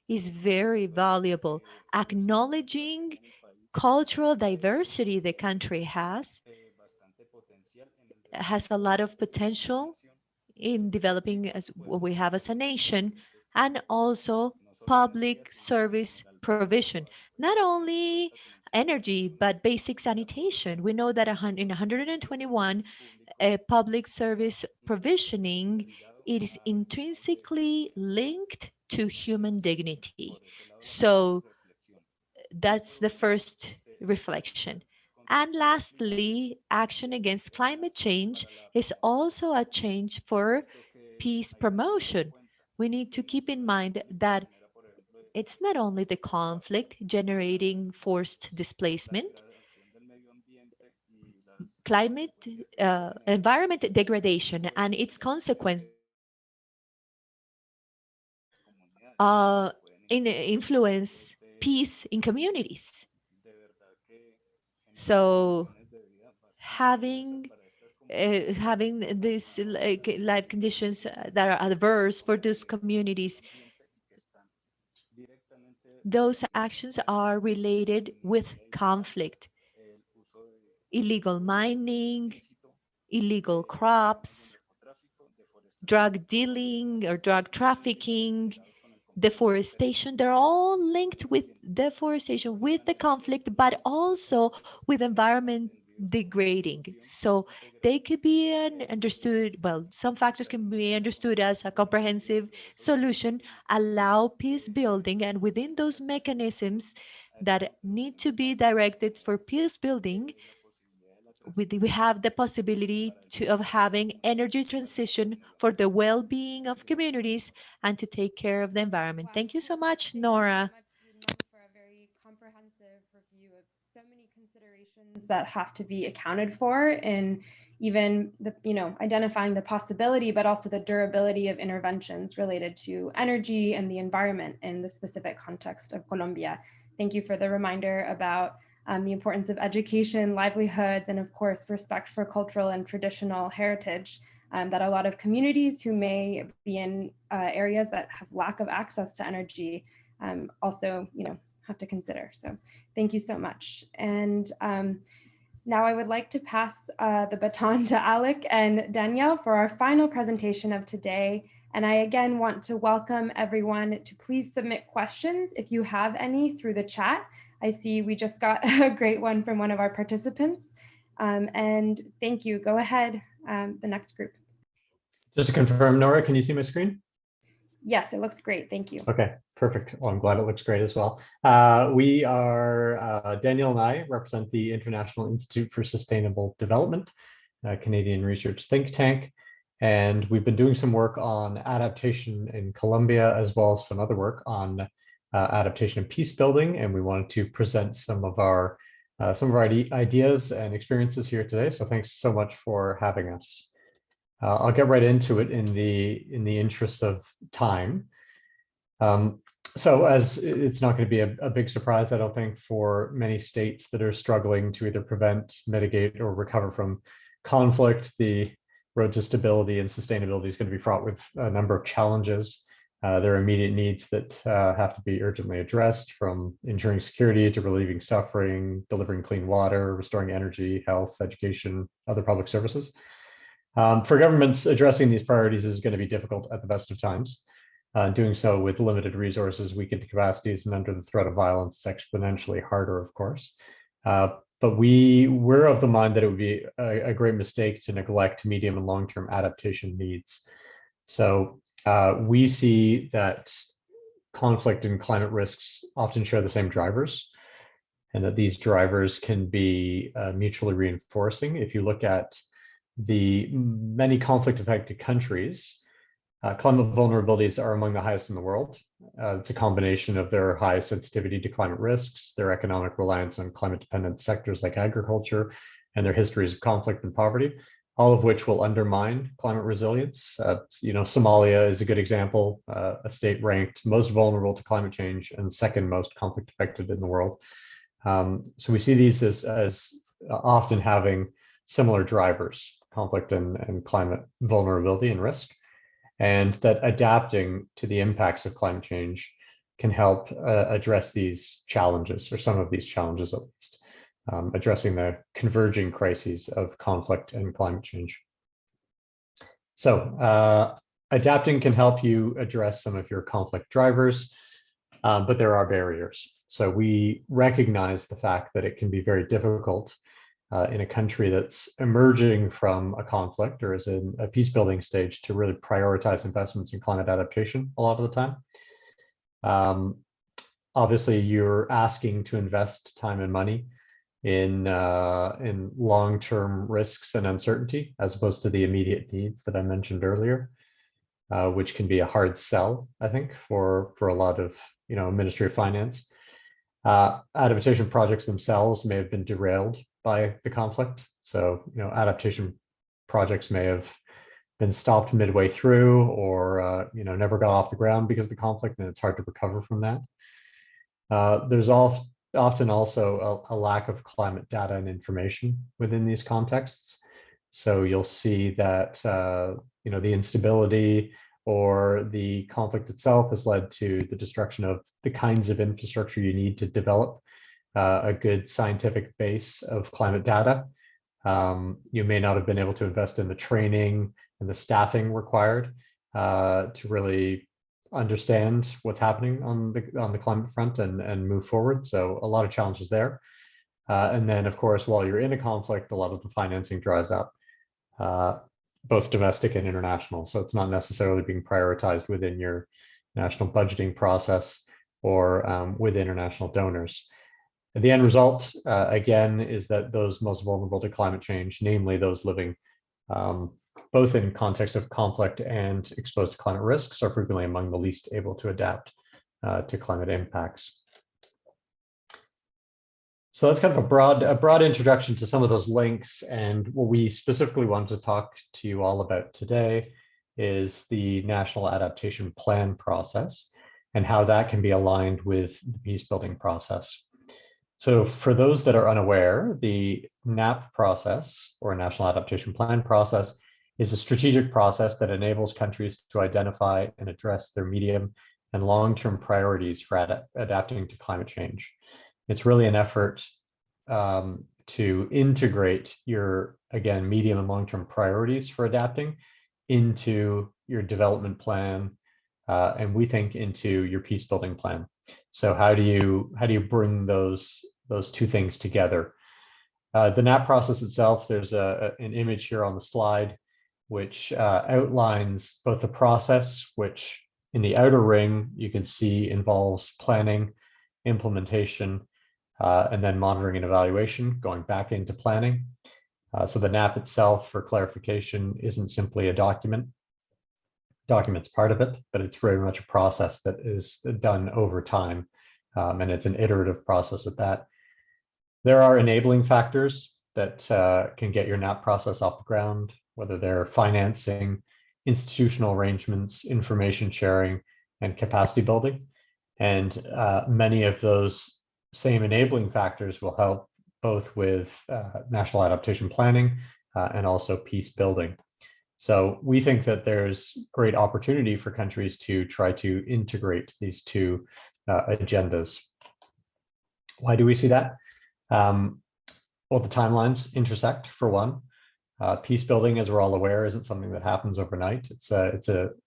is very valuable. Acknowledging cultural diversity the country has a lot of potential in developing as what we have as a nation, and also public service provision. Not only energy, but basic sanitation. We know that in 121, public service provisioning, it is intrinsically linked to human dignity. So that's the first reflection. And lastly, action against climate change is also a change for peace promotion. We need to keep in mind that it's not only the conflict generating forced displacement, climate, environment degradation and its consequences influence peace in communities. So having these like life conditions that are adverse for those communities, those actions are related with conflict, illegal mining, illegal crops, drug dealing or drug trafficking, deforestation. They're all linked with deforestation, with the conflict, but also with environment degrading. So they could be understood, well, some factors can be understood as a comprehensive solution, allow peace building, and within those mechanisms that need to be directed for peace building, we have the possibility of having energy transition for the well-being of communities and to take care of the environment. Thank you so much, Nora. For a very comprehensive review of so many considerations that have to be accounted for in even the, identifying the possibility, but also the durability of interventions related to energy and the environment in the specific context of Colombia. Thank you for the reminder about the importance of education, livelihoods, and of course, respect for cultural and traditional heritage that a lot of communities who may be in areas that have lack of access to energy also, have to consider. So thank you so much. And now I would like to pass the baton to Alec and Danielle for our final presentation of today. And I again want to welcome everyone to please submit questions if you have any through the chat. I see we just got a great one from one of our participants. And thank you. Go ahead, the next group. Just to confirm, Nora, can you see my screen? Yes, it looks great. Thank you. Okay, perfect. Well, I'm glad it looks great as well. We are, Daniel and I represent the International Institute for Sustainable Development, a Canadian research think tank. And we've been doing some work on adaptation in Colombia, as well as some other work on adaptation and peace building. And we wanted to present some of our ideas and experiences here today. So thanks so much for having us. I'll get right into it in the interest of time. So as it's not going to be a big surprise, I don't think, for many states that are struggling to either prevent, mitigate, or recover from conflict, the road to stability and sustainability is going to be fraught with a number of challenges. There are immediate needs that have to be urgently addressed, from ensuring security to relieving suffering, delivering clean water, restoring energy, health, education, other public services. For governments, addressing these priorities is going to be difficult at the best of times. Doing so with limited resources, weakened capacities, and under the threat of violence is exponentially harder, of course. But we're of the mind that it would be a great mistake to neglect medium and long-term adaptation needs. So we see that conflict and climate risks often share the same drivers, and that these drivers can be mutually reinforcing. If you look at the many conflict-affected countries, climate vulnerabilities are among the highest in the world. It's a combination of their high sensitivity to climate risks, their economic reliance on climate-dependent sectors like agriculture, and their histories of conflict and poverty, all of which will undermine climate resilience. Somalia is a good example, a state ranked most vulnerable to climate change and second most conflict affected in the world. So we see these as often having similar drivers, conflict and climate vulnerability and risk, and that adapting to the impacts of climate change can help address these challenges, or some of these challenges at least, addressing the converging crises of conflict and climate change. So adapting can help you address some of your conflict drivers, but there are barriers. So we recognize the fact that it can be very difficult in a country that's emerging from a conflict or is in a peace building stage to really prioritize investments in climate adaptation a lot of the time. Obviously, you're asking to invest time and money in long-term risks and uncertainty, as opposed to the immediate needs that I mentioned earlier, which can be a hard sell, I think, for a lot of Ministry of Finance. Adaptation projects themselves may have been derailed by the conflict. So, adaptation projects may have been stopped midway through, or never got off the ground because of the conflict, and it's hard to recover from that. There's often also a lack of climate data and information within these contexts. So you'll see that the instability or the conflict itself has led to the destruction of the kinds of infrastructure you need to develop a good scientific base of climate data. You may not have been able to invest in the training and the staffing required to really understand what's happening on the climate front and move forward. So a lot of challenges there. And then, of course, while you're in a conflict, a lot of the financing dries up, both domestic and international. So it's not necessarily being prioritized within your national budgeting process or with international donors. The end result, again, is that those most vulnerable to climate change, namely those living both in context of conflict and exposed to climate risks, are frequently among the least able to adapt to climate impacts. So that's kind of a broad introduction to some of those links. And what we specifically wanted to talk to you all about today is the National Adaptation Plan process and how that can be aligned with the peace building process. So for those that are unaware, the NAP process, or National Adaptation Plan process, is a strategic process that enables countries to identify and address their medium and long-term priorities for adapting to climate change. It's really an effort to integrate your, again, medium and long-term priorities for adapting into your development plan, and we think into your peace building plan. So how do you bring those two things together? The NAP process itself, there's an image here on the slide, which outlines both the process, which in the outer ring, you can see involves planning, implementation, and then monitoring and evaluation, going back into planning. So the NAP itself, for clarification, isn't simply a document. Document's part of it, but it's very much a process that is done over time, and it's an iterative process at that. There are enabling factors that can get your NAP process off the ground, whether they're financing, institutional arrangements, information sharing, and capacity building. And many of those same enabling factors will help both with national adaptation planning and also peace building. So we think that there's great opportunity for countries to try to integrate these two agendas. Why do we see that? Well, the timelines intersect, for one. Peace building, as we're all aware, isn't something that happens overnight. It's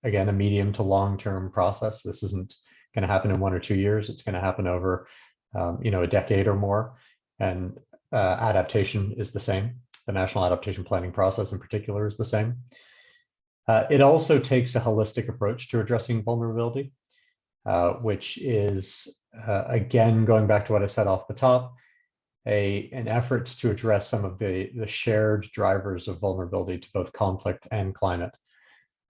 again, a medium to long-term process. This isn't going to happen in 1 or 2 years. It's going to happen over, a decade or more. And adaptation is the same. The national adaptation planning process in particular is the same. It also takes a holistic approach to addressing vulnerability, which is, again, going back to what I said off the top, an effort to address some of the shared drivers of vulnerability to both conflict and climate.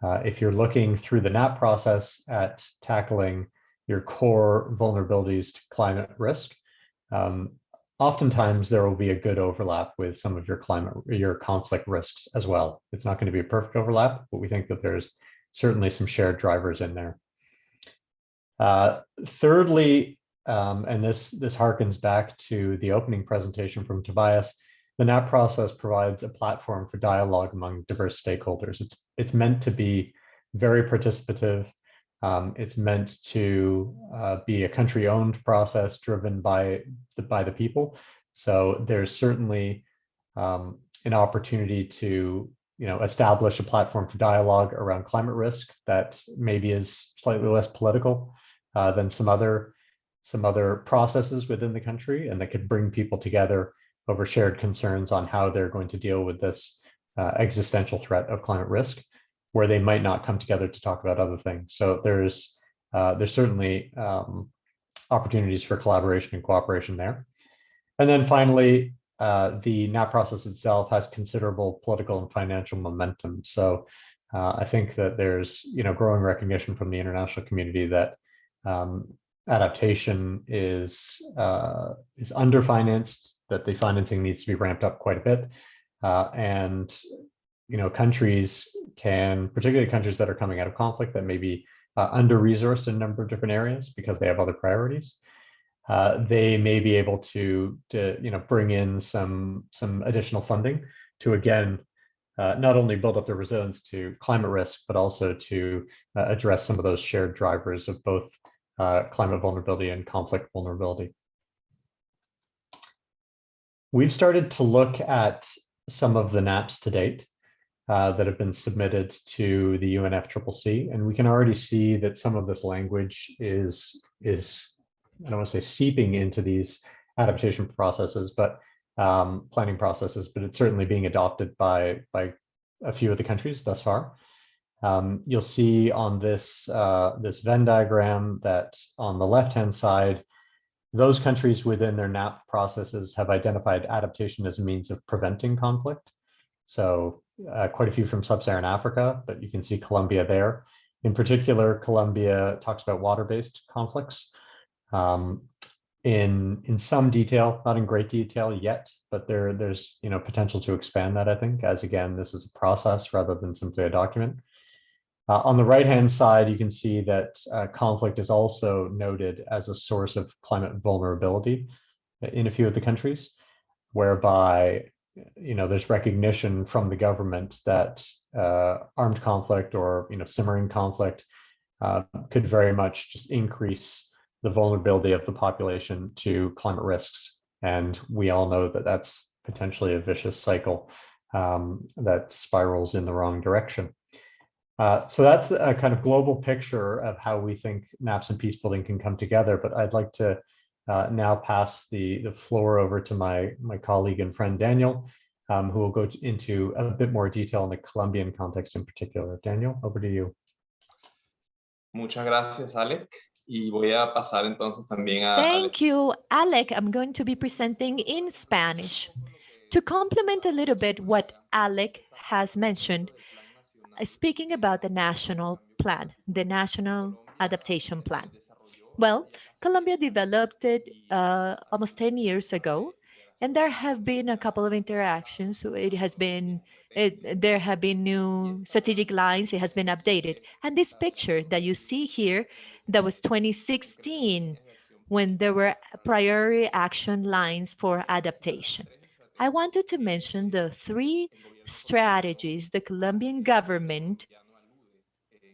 If you're looking through the NAP process at tackling your core vulnerabilities to climate risk, oftentimes there will be a good overlap with some of your conflict risks as well. It's not going to be a perfect overlap, but we think that there's certainly some shared drivers in there. Thirdly, and this harkens back to the opening presentation from Tobias, the NAP process provides a platform for dialogue among diverse stakeholders. It's meant to be very participative. It's meant to be a country-owned process driven by the people. So there's certainly an opportunity to establish a platform for dialogue around climate risk that maybe is slightly less political than some other processes within the country, and that could bring people together over shared concerns on how they're going to deal with this existential threat of climate risk, where they might not come together to talk about other things. So there's certainly opportunities for collaboration and cooperation there. And then finally, the NAP process itself has considerable political and financial momentum. So I think that there's growing recognition from the international community that adaptation is underfinanced, that the financing needs to be ramped up quite a bit, and countries particularly countries that are coming out of conflict that may be under-resourced in a number of different areas because they have other priorities, they may be able to bring in some additional funding to, again, not only build up their resilience to climate risk, but also to address some of those shared drivers of both climate vulnerability and conflict vulnerability. We've started to look at some of the NAPs to date that have been submitted to the UNFCCC, and we can already see that some of this language is I don't want to say seeping into these adaptation processes, but planning processes, but it's certainly being adopted by a few of the countries thus far. You'll see on this Venn diagram that on the left-hand side, those countries within their NAP processes have identified adaptation as a means of preventing conflict. So quite a few from sub-Saharan Africa, but you can see Colombia there. In particular, Colombia talks about water-based conflicts in some detail, not in great detail yet, but there's potential to expand that, I think, as again, this is a process rather than simply a document. On the right-hand side, you can see that conflict is also noted as a source of climate vulnerability in a few of the countries, whereby there's recognition from the government that armed conflict or simmering conflict could very much just increase the vulnerability of the population to climate risks. And we all know that that's potentially a vicious cycle that spirals in the wrong direction. So that's a kind of global picture of how we think maps and peace building can come together. But I'd like to now pass the floor over to my colleague and friend Daniel, who will go into a bit more detail in the Colombian context in particular. Daniel, over to you. Muchas gracias, Alec. Y voy a pasar entonces también a Thank you, Alec. I'm going to be presenting in Spanish. To complement a little bit what Alec has mentioned, speaking about the national plan, the National Adaptation Plan. Well, Colombia developed it almost 10 years ago, and there have been a couple of interactions. So there have been new strategic lines. It has been updated. And this picture that you see here, that was 2016, when there were priority action lines for adaptation. I wanted to mention the 3 strategies the Colombian government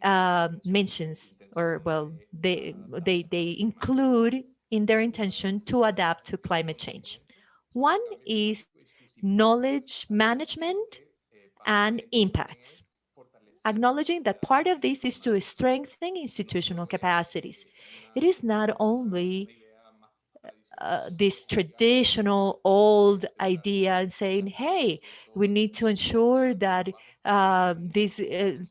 mentions, or well, they include in their intention to adapt to climate change. One is knowledge management and impacts, acknowledging that part of this is to strengthen institutional capacities. It is not only this traditional old idea and saying, hey, we need to ensure that these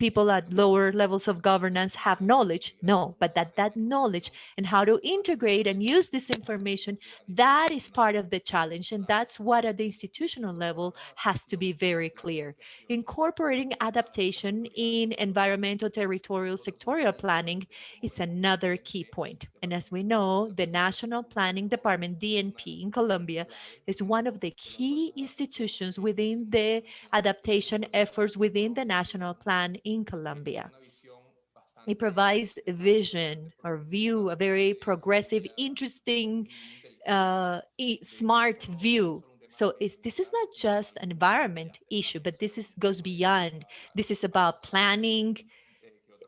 people at lower levels of governance have knowledge. No, but that knowledge and how to integrate and use this information, that is part of the challenge. And that's what at the institutional level has to be very clear. Incorporating adaptation in environmental, territorial, sectoral planning is another key point. And as we know, the National Planning Department, DNP in Colombia, is one of the key institutions within the adaptation efforts within the national plan in Colombia. It provides a vision or view, a very progressive, interesting, smart view. So this is not just an environment issue, but this goes beyond. This is about planning.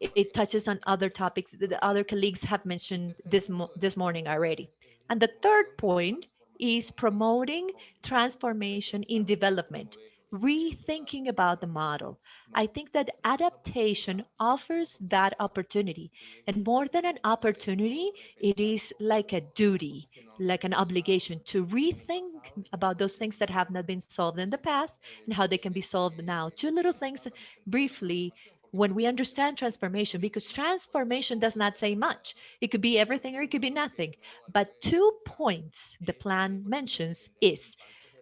It touches on other topics that the other colleagues have mentioned this morning already. And the third point is promoting transformation in development, rethinking about the model. I think that adaptation offers that opportunity. And more than an opportunity, it is like a duty, like an obligation to rethink about those things that have not been solved in the past and how they can be solved now. 2 little things briefly when we understand transformation, because transformation does not say much. It could be everything or it could be nothing. But 2 points the plan mentions is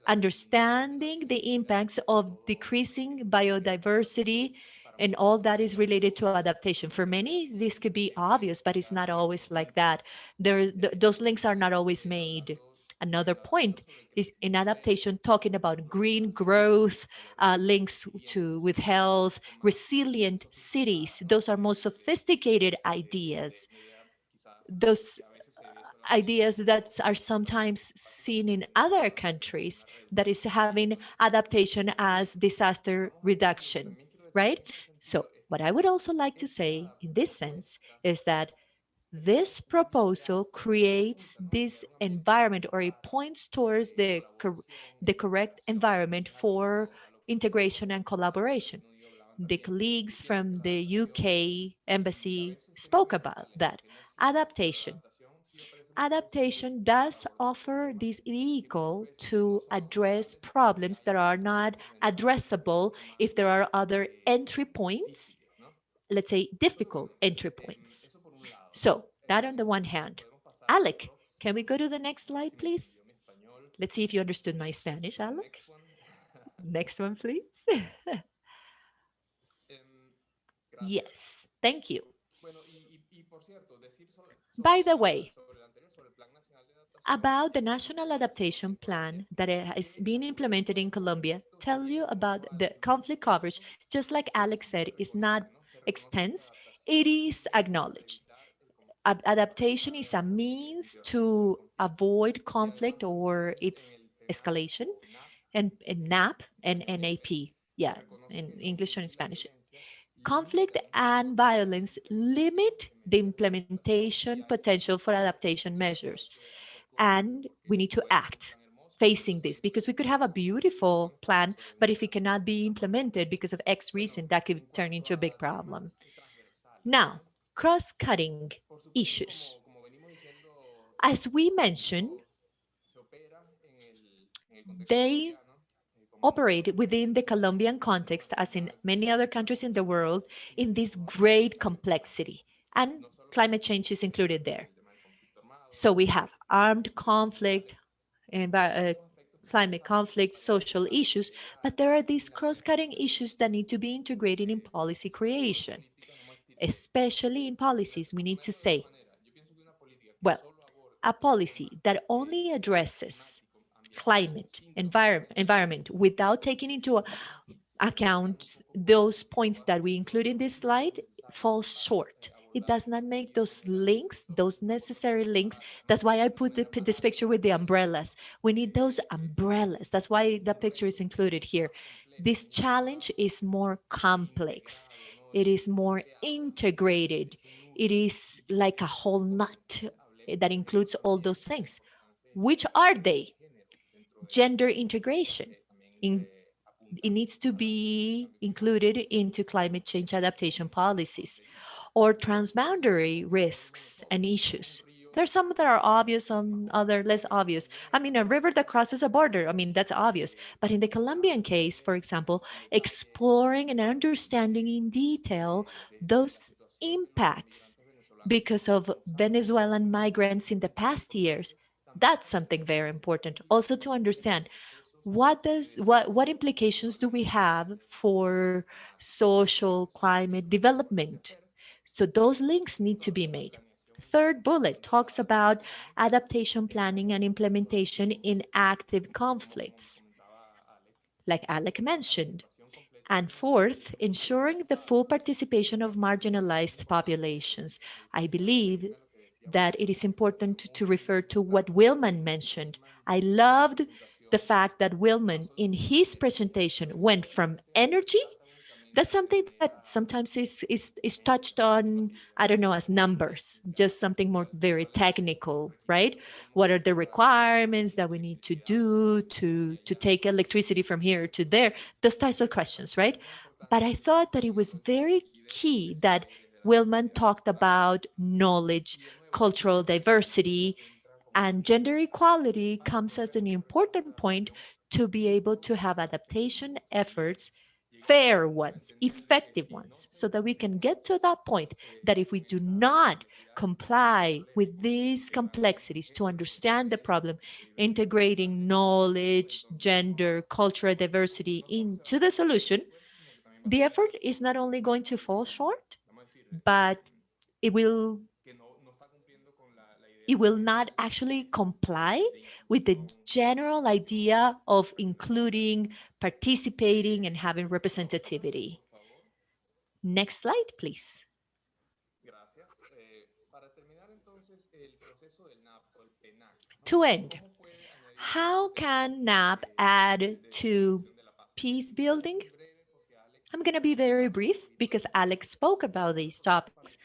understanding the impacts of decreasing biodiversity and all that is related to adaptation. For many, this could be obvious, but it's not always like that. Those links are not always made. Another point is in adaptation, talking about green growth, links with health, resilient cities. Those are more sophisticated ideas. Those ideas that are sometimes seen in other countries, that is having adaptation as disaster reduction, right? So what I would also like to say in this sense is that this proposal creates this environment, or it points towards the correct environment for integration and collaboration. The colleagues from the UK embassy spoke about that. Adaptation. Adaptation does offer this vehicle to address problems that are not addressable if there are other entry points, let's say difficult entry points. So that on the one hand. Alec, can we go to the next slide, please? Let's see if you understood my Spanish, Alec. Next one, please. Yes, thank you. By the way, about the National Adaptation Plan that is being implemented in Colombia, tell you about the conflict coverage, just like Alex said, is not extensive, it is acknowledged. Adaptation is a means to avoid conflict or its escalation, and NAP and NAP. Yeah, in English or in Spanish. Conflict and violence limit the implementation potential for adaptation measures. And we need to act facing this, because we could have a beautiful plan, but if it cannot be implemented because of X reason, that could turn into a big problem. Now, cross-cutting issues. As we mentioned, they operate within the Colombian context, as in many other countries in the world, in this great complexity, and climate change is included there. So we have armed conflict, climate conflict, social issues, but there are these cross-cutting issues that need to be integrated in policy creation, especially in policies. We need to say, well, a policy that only addresses climate, environment without taking into account those points that we include in this slide falls short. It does not make those links, those necessary links. That's why I put this picture with the umbrellas. We need those umbrellas. That's why the picture is included here. This challenge is more complex. It is more integrated. It is like a whole nut that includes all those things. Which are they? Gender integration. It needs to be included into climate change adaptation policies, or transboundary risks and issues. There's some that are obvious, some other less obvious. I mean, a river that crosses a border, I mean, that's obvious. But in the Colombian case, for example, exploring and understanding in detail those impacts because of Venezuelan migrants in the past years, that's something very important. Also to understand what implications do we have for social climate development. So those links need to be made. Third bullet talks about adaptation planning and implementation in active conflicts, like Alec mentioned. And fourth, ensuring the full participation of marginalized populations. I believe that it is important to refer to what Willman mentioned. I loved the fact that Willman, in his presentation, went from energy. That's something that sometimes is touched on, I don't know, as numbers, just something more very technical, right? What are the requirements that we need to do to take electricity from here to there? Those types of questions, right? But I thought that it was very key that Willman talked about knowledge, cultural diversity, and gender equality comes as an important point to be able to have adaptation efforts, fair ones, effective ones, so that we can get to that point that if we do not comply with these complexities to understand the problem, integrating knowledge, gender, cultural diversity into the solution, the effort is not only going to fall short, but it will not actually comply with the general idea of including, participating, and having representativity. Next slide, please. To end, how can NAP add to peace building? I'm going to be very brief because Alex spoke about these topics.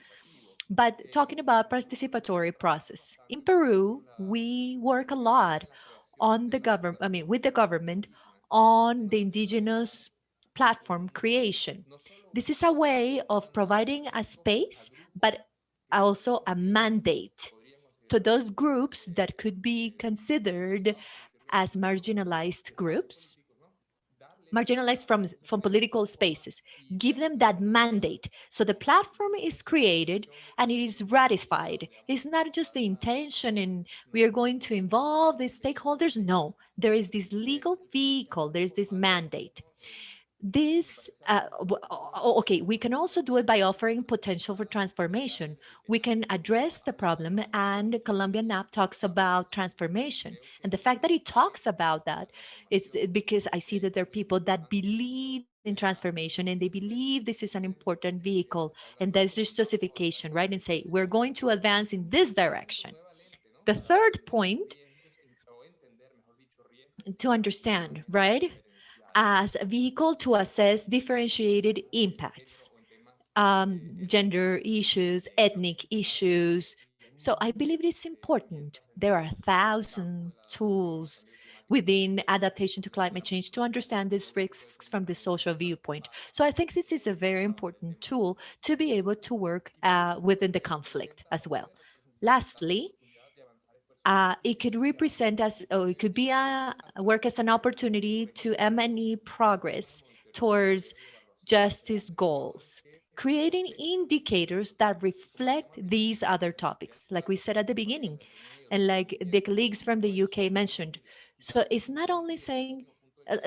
But talking about participatory process, in Peru, we work a lot on the government, with the government on the indigenous platform creation. This is a way of providing a space, but also a mandate to those groups that could be considered as marginalized groups, marginalized from political spaces. Give them that mandate. So the platform is created and it is ratified. It's not just the intention and we are going to involve the stakeholders. No, there is this legal vehicle, there's this mandate. This, okay, we can also do it by offering potential for transformation. We can address the problem, and Colombian NAP talks about transformation. And the fact that it talks about that is because I see that there are people that believe in transformation and they believe this is an important vehicle. And there's this justification, right? And say, we're going to advance in this direction. The third point to understand, right? as a vehicle to assess differentiated impacts, gender issues, ethnic issues. So I believe it is important. There are 1,000 tools within adaptation to climate change to understand these risks from the social viewpoint. So I think this is a very important tool to be able to work within the conflict as well. Lastly, it could represent as, or it could be work as an opportunity to M&E progress towards justice goals, creating indicators that reflect these other topics, like we said at the beginning, and like the colleagues from the UK mentioned. So it's not only saying,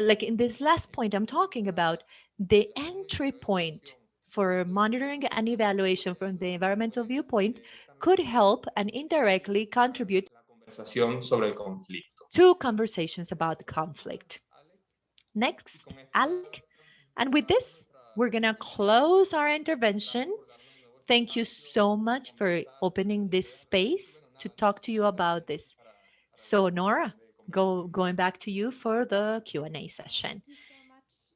like in this last point I'm talking about, the entry point for monitoring and evaluation from the environmental viewpoint could help and indirectly contribute Conversación sobre el conflicto. to conversations about the conflict. Next, Alec. And with this, we're going to close our intervention. Thank you so much for opening this space to talk to you about this. So Nora, going back to you for the Q&A session. Thank you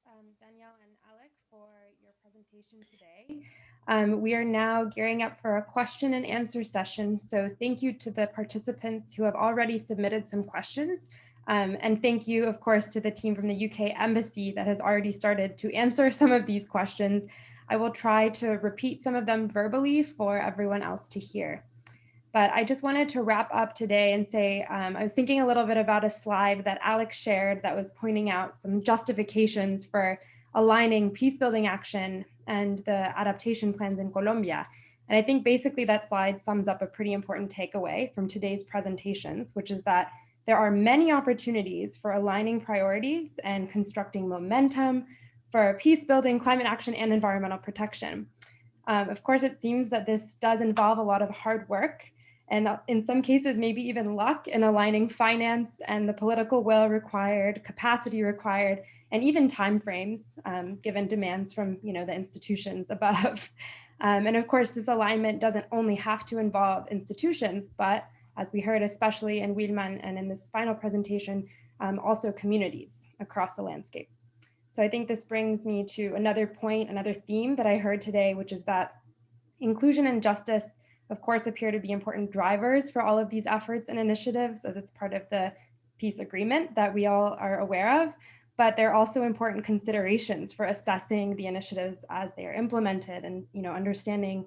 so much, Danielle and Alec, for your presentation today. We are now gearing up for a question and answer session. So thank you to the participants who have already submitted some questions. And thank you, of course, to the team from the UK Embassy that has already started to answer some of these questions. I will try to repeat some of them verbally for everyone else to hear. But I just wanted to wrap up today and say, I was thinking a little bit about a slide that Alex shared that was pointing out some justifications for aligning peace building action and the adaptation plans in Colombia. And I think basically that slide sums up a pretty important takeaway from today's presentations, which is that there are many opportunities for aligning priorities and constructing momentum for peace building, climate action, and environmental protection. Of course, it seems that this does involve a lot of hard work, and in some cases, maybe even luck in aligning finance and the political will required, capacity required, and even timeframes, given demands from the institutions above. And of course, this alignment doesn't only have to involve institutions, but as we heard, especially in Wilman and in this final presentation, also communities across the landscape. So I think this brings me to another point, another theme that I heard today, which is that inclusion and justice, of course, appear to be important drivers for all of these efforts and initiatives, as it's part of the peace agreement that we all are aware of, but they're also important considerations for assessing the initiatives as they are implemented and understanding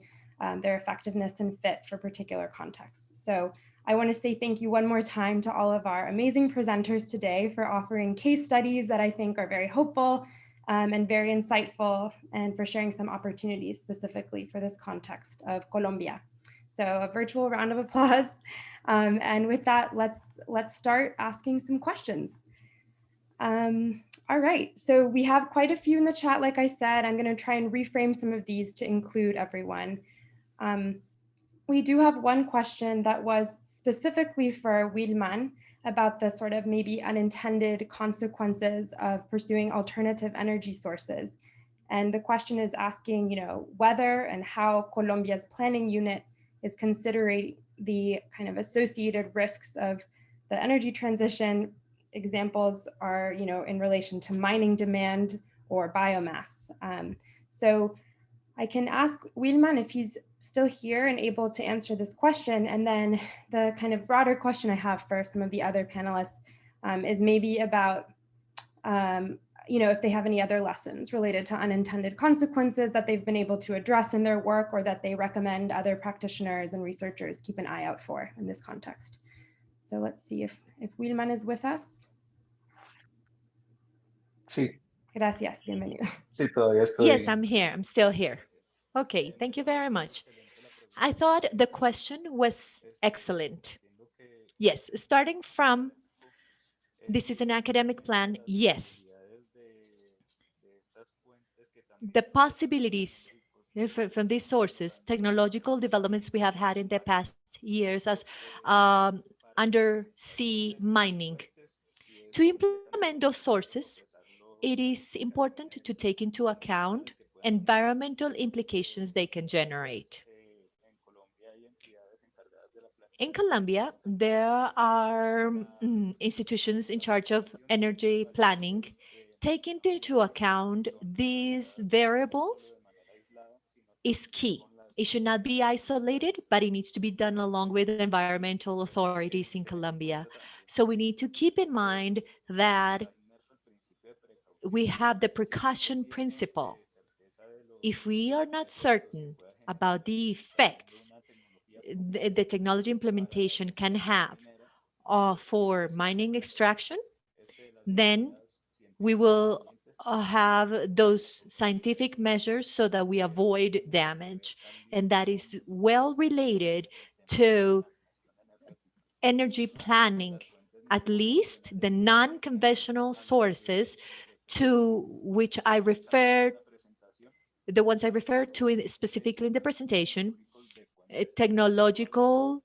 their effectiveness and fit for particular contexts. So I want to say thank you one more time to all of our amazing presenters today for offering case studies that I think are very hopeful and very insightful, and for sharing some opportunities specifically for this context of Colombia. So a virtual round of applause. And with that, let's start asking some questions. All right, so we have quite a few in the chat, like I said. I'm going to try and reframe some of these to include everyone. We do have one question that was specifically for Wilman about the sort of maybe unintended consequences of pursuing alternative energy sources. And the question is asking, whether and how Colombia's planning unit is considering the kind of associated risks of the energy transition. Examples are, in relation to mining demand or biomass. So I can ask Wilman if he's still here and able to answer this question. And then the kind of broader question I have for some of the other panelists is maybe about, if they have any other lessons related to unintended consequences that they've been able to address in their work, or that they recommend other practitioners and researchers keep an eye out for in this context. So let's see if Wilman is with us. Sí. Gracias, bienvenido. Sí, todavía estoy. Yes, I'm here. I'm still here. Okay, thank you very much. I thought the question was excellent. Yes, starting from, this is an academic plan, yes. The possibilities from these sources, technological developments we have had in the past years as undersea mining. To implement those sources, it is important to take into account environmental implications they can generate. In Colombia, there are institutions in charge of energy planning taking into account these variables is key. It should not be isolated, but it needs to be done along with environmental authorities in Colombia. So we need to keep in mind that we have the precaution principle. If we are not certain about the effects the technology implementation can have for mining extraction, then we will have those scientific measures so that we avoid damage. And that is well related to energy planning, at least the non-conventional sources to which I refer, the ones I refer to specifically in the presentation, technological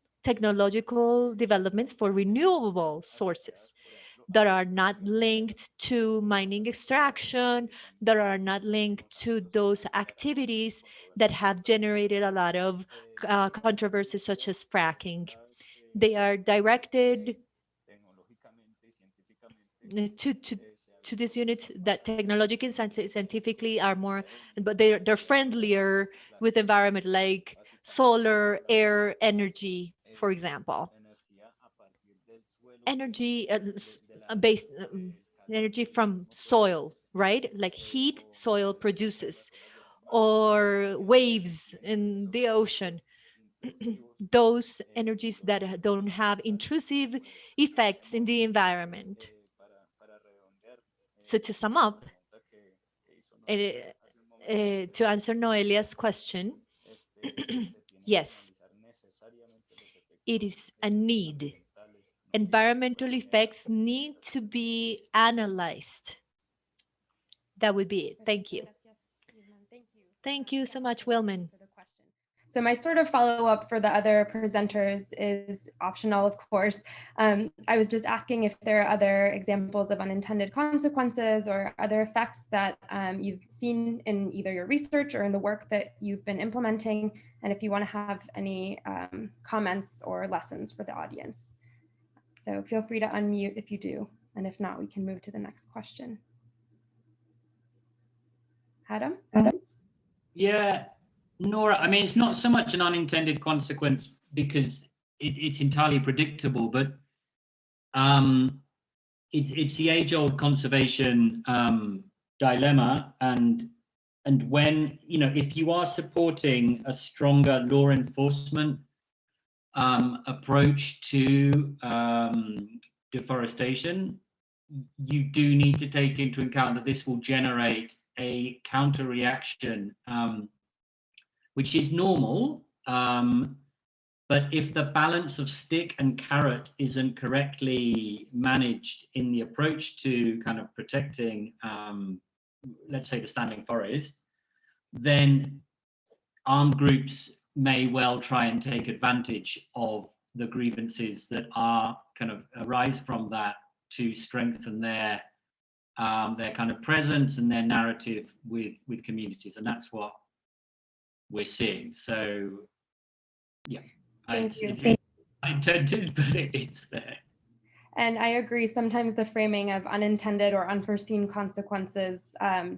developments for renewable sources that are not linked to mining extraction, that are not linked to those activities that have generated a lot of controversies such as fracking. They are directed to these units that technologically and scientifically are more, but they're friendlier with environment, like solar, air, energy, for example. Energy based energy from soil, right? Like heat soil produces, or waves in the ocean. Those energies that don't have intrusive effects in the environment. So to sum up, to answer Noelia's question, yes, it is a need. Environmental effects need to be analyzed. That would be it. Thank you. Thank you so much, Wilman. So my sort of follow-up for the other presenters is optional, of course. I was just asking if there are other examples of unintended consequences or other effects that you've seen in either your research or in the work that you've been implementing, and if you want to have any comments or lessons for the audience. So feel free to unmute if you do, and if not, we can move to the next question. Adam? Yeah. Nora, I mean, it's not so much an unintended consequence because it's entirely predictable, but it's the age-old conservation dilemma, and when, you know, if you are supporting a stronger law enforcement approach to deforestation, you do need to take into account that this will generate a counter reaction, which is normal, but if the balance of stick and carrot isn't correctly managed in the approach to kind of protecting, let's say, the standing forest, then armed groups may well try and take advantage of the grievances that are kind of arise from that to strengthen their kind of presence and their narrative with communities, and that's what we're seeing. So yeah, it's intended, but it's there. And I agree, sometimes the framing of unintended or unforeseen consequences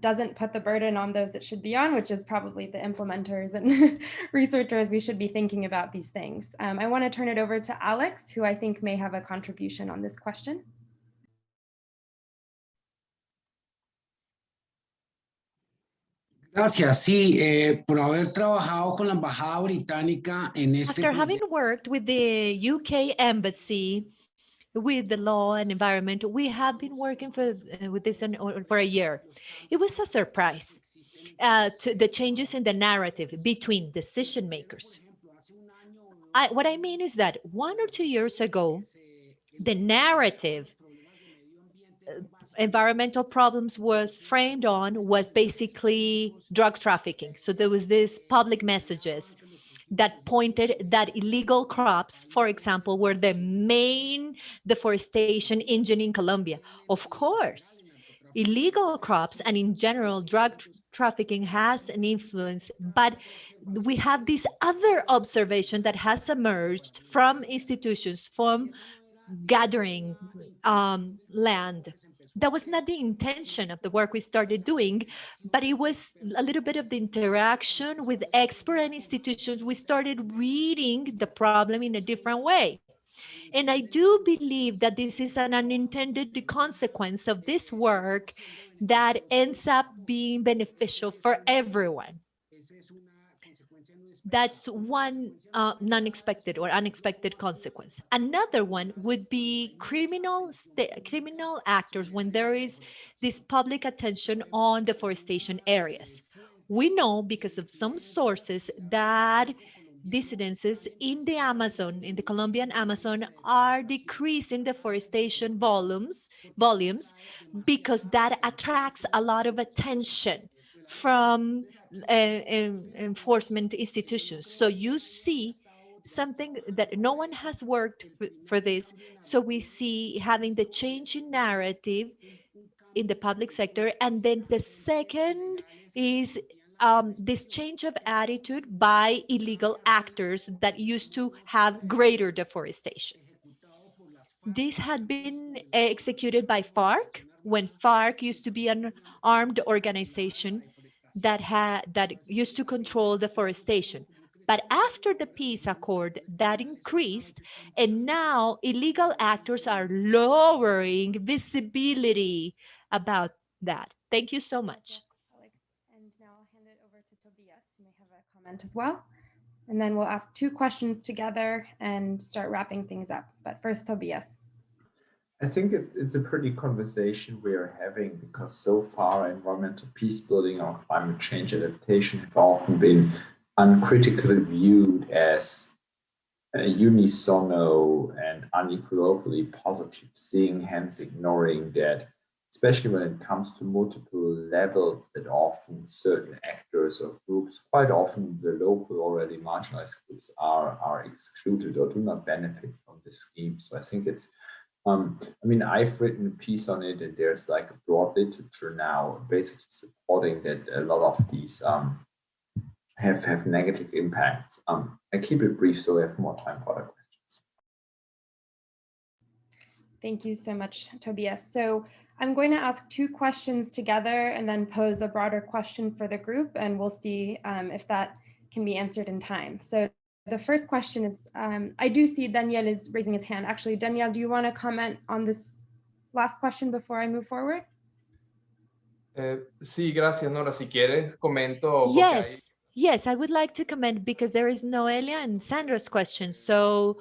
doesn't put the burden on those it should be on, which is probably the implementers and researchers. We should be thinking about these things. I want to turn it over to Alex, who I think may have a contribution on this question. Gracias, sí, por haber trabajado con la Embajada Británica en este After having worked with the UK Embassy with the law and environment, we have been working with this for a year. It was a surprise to the changes in the narrative between decision makers. What I mean is that 1 or 2 years ago, the narrative environmental problems was framed on was basically drug trafficking. So there was this public messages that pointed that illegal crops, for example, were the main deforestation engine in Colombia. Of course, illegal crops and in general drug trafficking has an influence, but we have this other observation that has emerged from institutions, from gathering land. that was not the intention of the work we started doing, but it was a little bit of the interaction with expert and institutions. We started reading the problem in a different way. And I do believe that this is an unintended consequence of this work that ends up being beneficial for everyone. That's one non-expected or unexpected consequence. Another one would be criminal actors when there is this public attention on deforestation areas. We know because of some sources that incidences in the Amazon, in the Colombian Amazon, are decreasing deforestation volumes because that attracts a lot of attention from enforcement institutions. So you see something that no one has worked for this. So we see having the change in narrative in the public sector. And then the second is this change of attitude by illegal actors that used to have greater deforestation. This had been executed by FARC, when FARC used to be an armed organization that used to control deforestation. But after the peace accord, that increased, and now illegal actors are lowering visibility about that. Thank you so much. Alex. And now I'll hand it over to Tobias, who may have a comment as well. And then we'll ask two questions together and start wrapping things up. But first, Tobias. I think it's a pretty conversation we are having, because so far environmental peace building or climate change adaptation have often been uncritically viewed as unisono and unequivocally positive thing, hence ignoring that, especially when it comes to multiple levels, that often certain actors or groups, quite often the local already marginalized groups, are excluded or do not benefit from this scheme. So I think it's I mean, I've written a piece on it, and there's like a broad literature now basically supporting that a lot of these have negative impacts. I keep it brief so we have more time for other questions. Thank you so much, Tobias. So I'm going to ask two questions together and then pose a broader question for the group, and we'll see if that can be answered in time. So the first question is, I do see Daniel is raising his hand. Actually, Daniel, do you want to comment on this last question before I move forward? Sí, gracias, Nora. Si quieres, comento. Yes, I would like to comment because there is Noelia and Sandra's question. So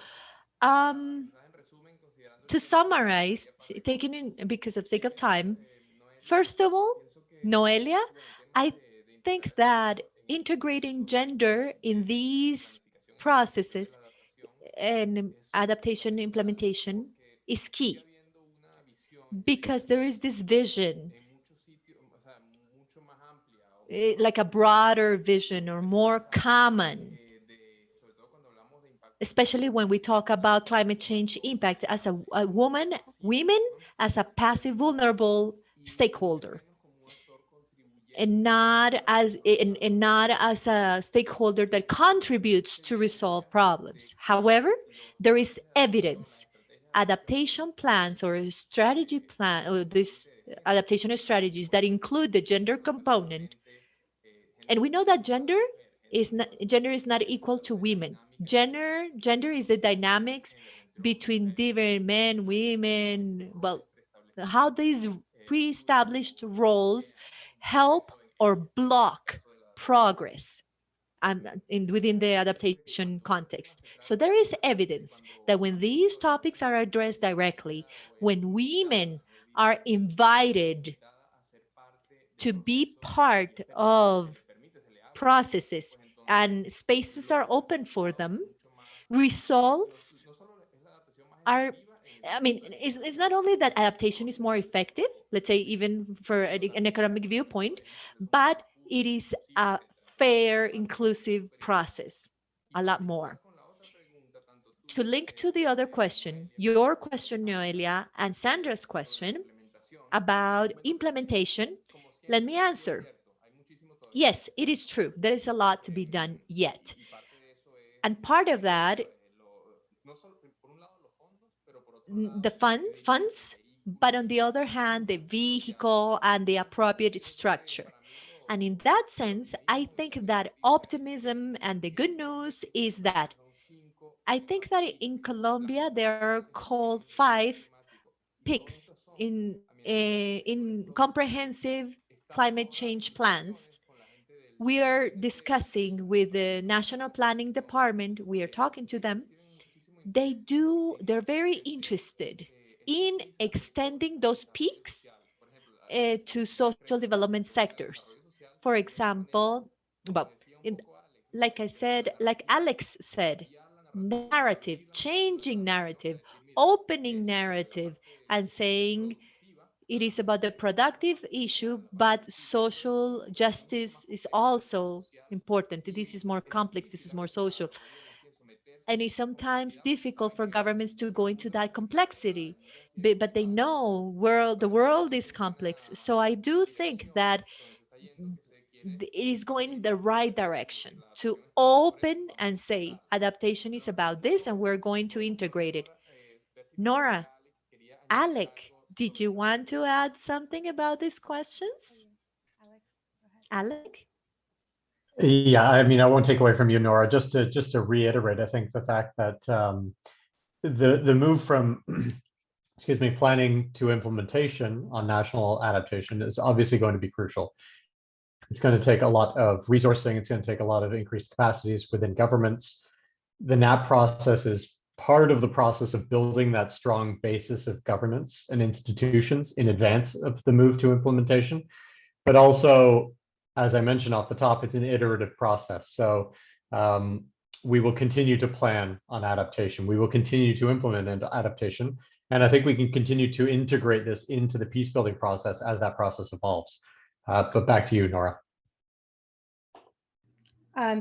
to summarize, taking in because of sake of time, first of all, Noelia, I think that integrating gender in these processes and adaptation implementation is key, because there is this vision, like a broader vision or more common, especially when we talk about climate change impact as a women as a passive, vulnerable stakeholder, and not as a stakeholder that contributes to resolve problems. However, there is evidence. Adaptation plans or strategy plan, or this adaptation strategies that include the gender component, and we know that gender is not equal to women. Gender is the dynamics between different men, women. Well, how these pre-established roles help or block progress within the adaptation context. So there is evidence that when these topics are addressed directly, when women are invited to be part of processes and spaces are open for them, results are, I mean, it's not only that adaptation is more effective, let's say even for an economic viewpoint, but it is a fair, inclusive process, a lot more. To link to the other question, your question, Noelia, and Sandra's question about implementation, let me answer. Yes, it is true. There is a lot to be done yet. And part of that, the funds, but on the other hand, the vehicle and the appropriate structure. And in that sense, I think that optimism and the good news is that I think that in Colombia, there are called 5 PICs in comprehensive climate change plans. We are discussing with the National Planning Department, we are talking to them. They're very interested in extending those peaks to social development sectors. For example, well, in, like I said, like Alex said, narrative, changing narrative, opening narrative, and saying it is about the productive issue, but social justice is also important. This is more complex, this is more social. And it's sometimes difficult for governments to go into that complexity, but they know the world is complex. So I do think that it is going in the right direction to open and say adaptation is about this and we're going to integrate it. Nora, Alec, did you want to add something about these questions? Alec? Yeah, I mean, I won't take away from you, Nora. Just to reiterate, I think the fact that the move from excuse me, planning to implementation on national adaptation is obviously going to be crucial. It's going to take a lot of resourcing. It's going to take a lot of increased capacities within governments. The NAP process is part of the process of building that strong basis of governance and institutions in advance of the move to implementation. But also, as I mentioned off the top, it's an iterative process. So we will continue to plan on adaptation. We will continue to implement adaptation. And I think we can continue to integrate this into the peace building process as that process evolves. But back to you, Nora.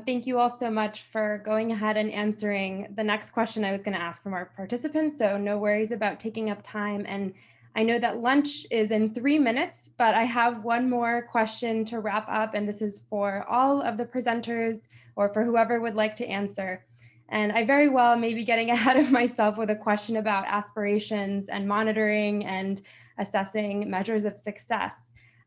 Thank you all so much for going ahead and answering the next question I was going to ask from our participants. So no worries about taking up time. And I know that lunch is in 3 minutes, but I have one more question to wrap up. And this is for all of the presenters or for whoever would like to answer. And I very well may be getting ahead of myself with a question about aspirations and monitoring and assessing measures of success.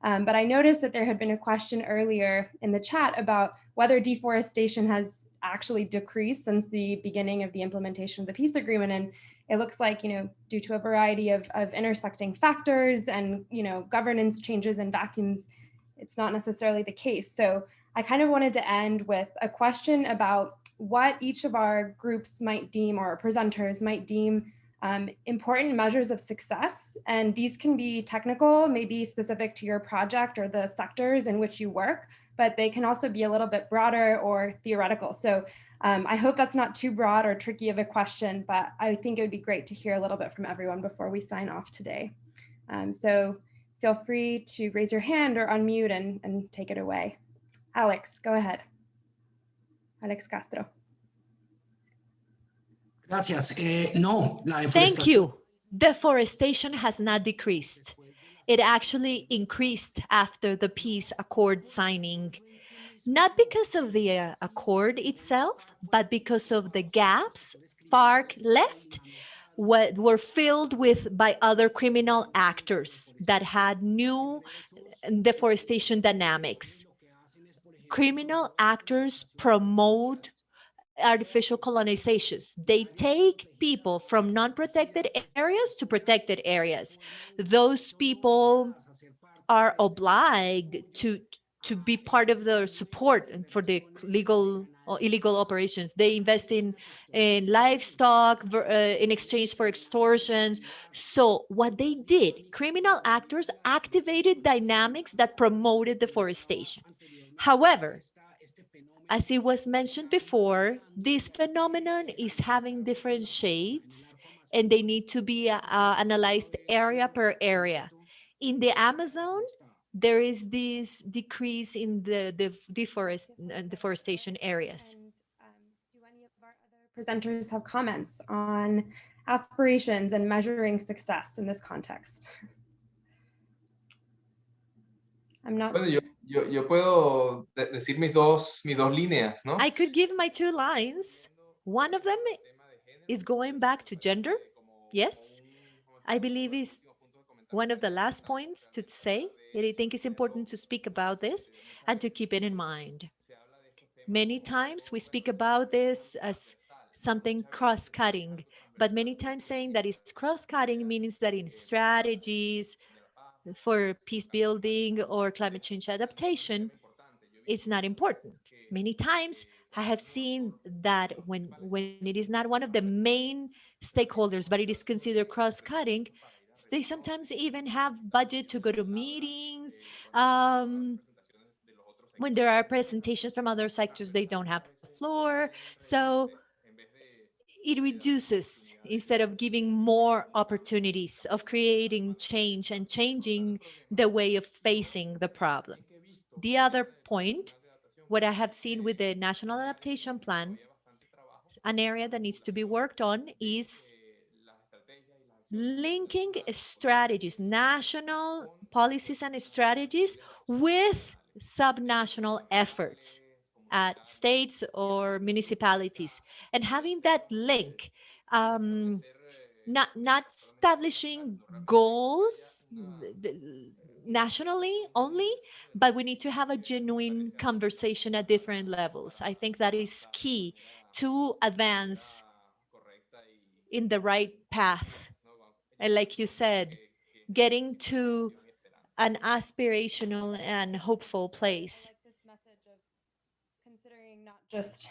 But I noticed that there had been a question earlier in the chat about whether deforestation has actually decreased since the beginning of the implementation of the peace agreement. And it looks like, due to a variety of intersecting factors and, governance changes and vacuums, it's not necessarily the case. So I kind of wanted to end with a question about what each of our groups might deem, or presenters might deem, important measures of success. And these can be technical, maybe specific to your project or the sectors in which you work, but they can also be a little bit broader or theoretical. So I hope that's not too broad or tricky of a question, but I think it would be great to hear a little bit from everyone before we sign off today. So feel free to raise your hand or unmute and take it away. Alex, go ahead. Alex Castro. Gracias. No, la deforestación. Thank you. Deforestation has not decreased. It actually increased after the peace accord signing, not because of the accord itself, but because of the gaps FARC left were filled by other criminal actors that had new deforestation dynamics. Criminal actors promote artificial colonizations. They take people from non-protected areas to protected areas. Those people are obliged to be part of the support for the legal or illegal operations. They invest in livestock in exchange for extortions. So what they did, criminal actors activated dynamics that promoted deforestation. However, as it was mentioned before, this phenomenon is having different shades and they need to be analyzed area per area. In the Amazon, there is this decrease in the deforestation areas. Do any of our other presenters have comments on aspirations and measuring success in this context? I'm not. Bueno, yo puedo decir mis dos líneas, ¿no? I could give my 2 lines. One of them is going back to gender. Yes, I believe one of the last points to say that I think is important to speak about this and to keep it in mind. Many times we speak about this as something cross-cutting, but many times saying that it's cross-cutting means that in strategies for peace building or climate change adaptation, it's not important. Many times I have seen that when it is not one of the main stakeholders, but it is considered cross-cutting, they sometimes even have budget to go to meetings. When there are presentations from other sectors, they don't have the floor. So it reduces instead of giving more opportunities of creating change and changing the way of facing the problem. The other point, what I have seen with the National Adaptation Plan, an area that needs to be worked on is linking strategies, national policies and strategies with subnational efforts at states or municipalities, and having that link, not establishing goals nationally only, but we need to have a genuine conversation at different levels. I think that is key to advance in the right path. And like you said, getting to an aspirational and hopeful place. Like this message of considering not just,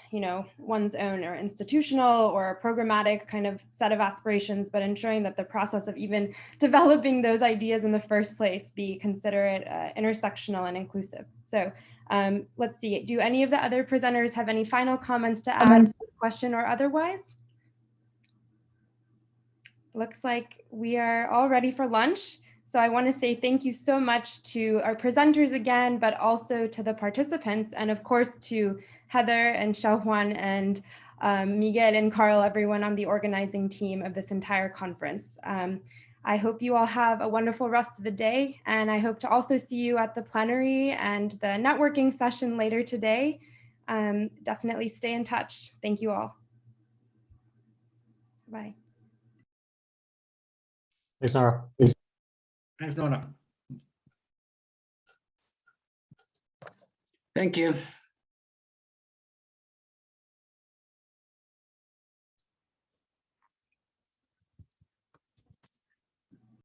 one's own or institutional or programmatic kind of set of aspirations, but ensuring that the process of even developing those ideas in the first place be considerate, intersectional and inclusive. So let's see, do any of the other presenters have any final comments to add to this question or otherwise? Looks like we are all ready for lunch. So I want to say thank you so much to our presenters again, but also to the participants, and of course to Heather and Xiaohuan and Miguel and Carl, everyone on the organizing team of this entire conference. I hope you all have a wonderful rest of the day, and I hope to also see you at the plenary and the networking session later today. Definitely stay in touch. Thank you all. Bye. Thanks, Nora. Thanks, Nora. Thank you.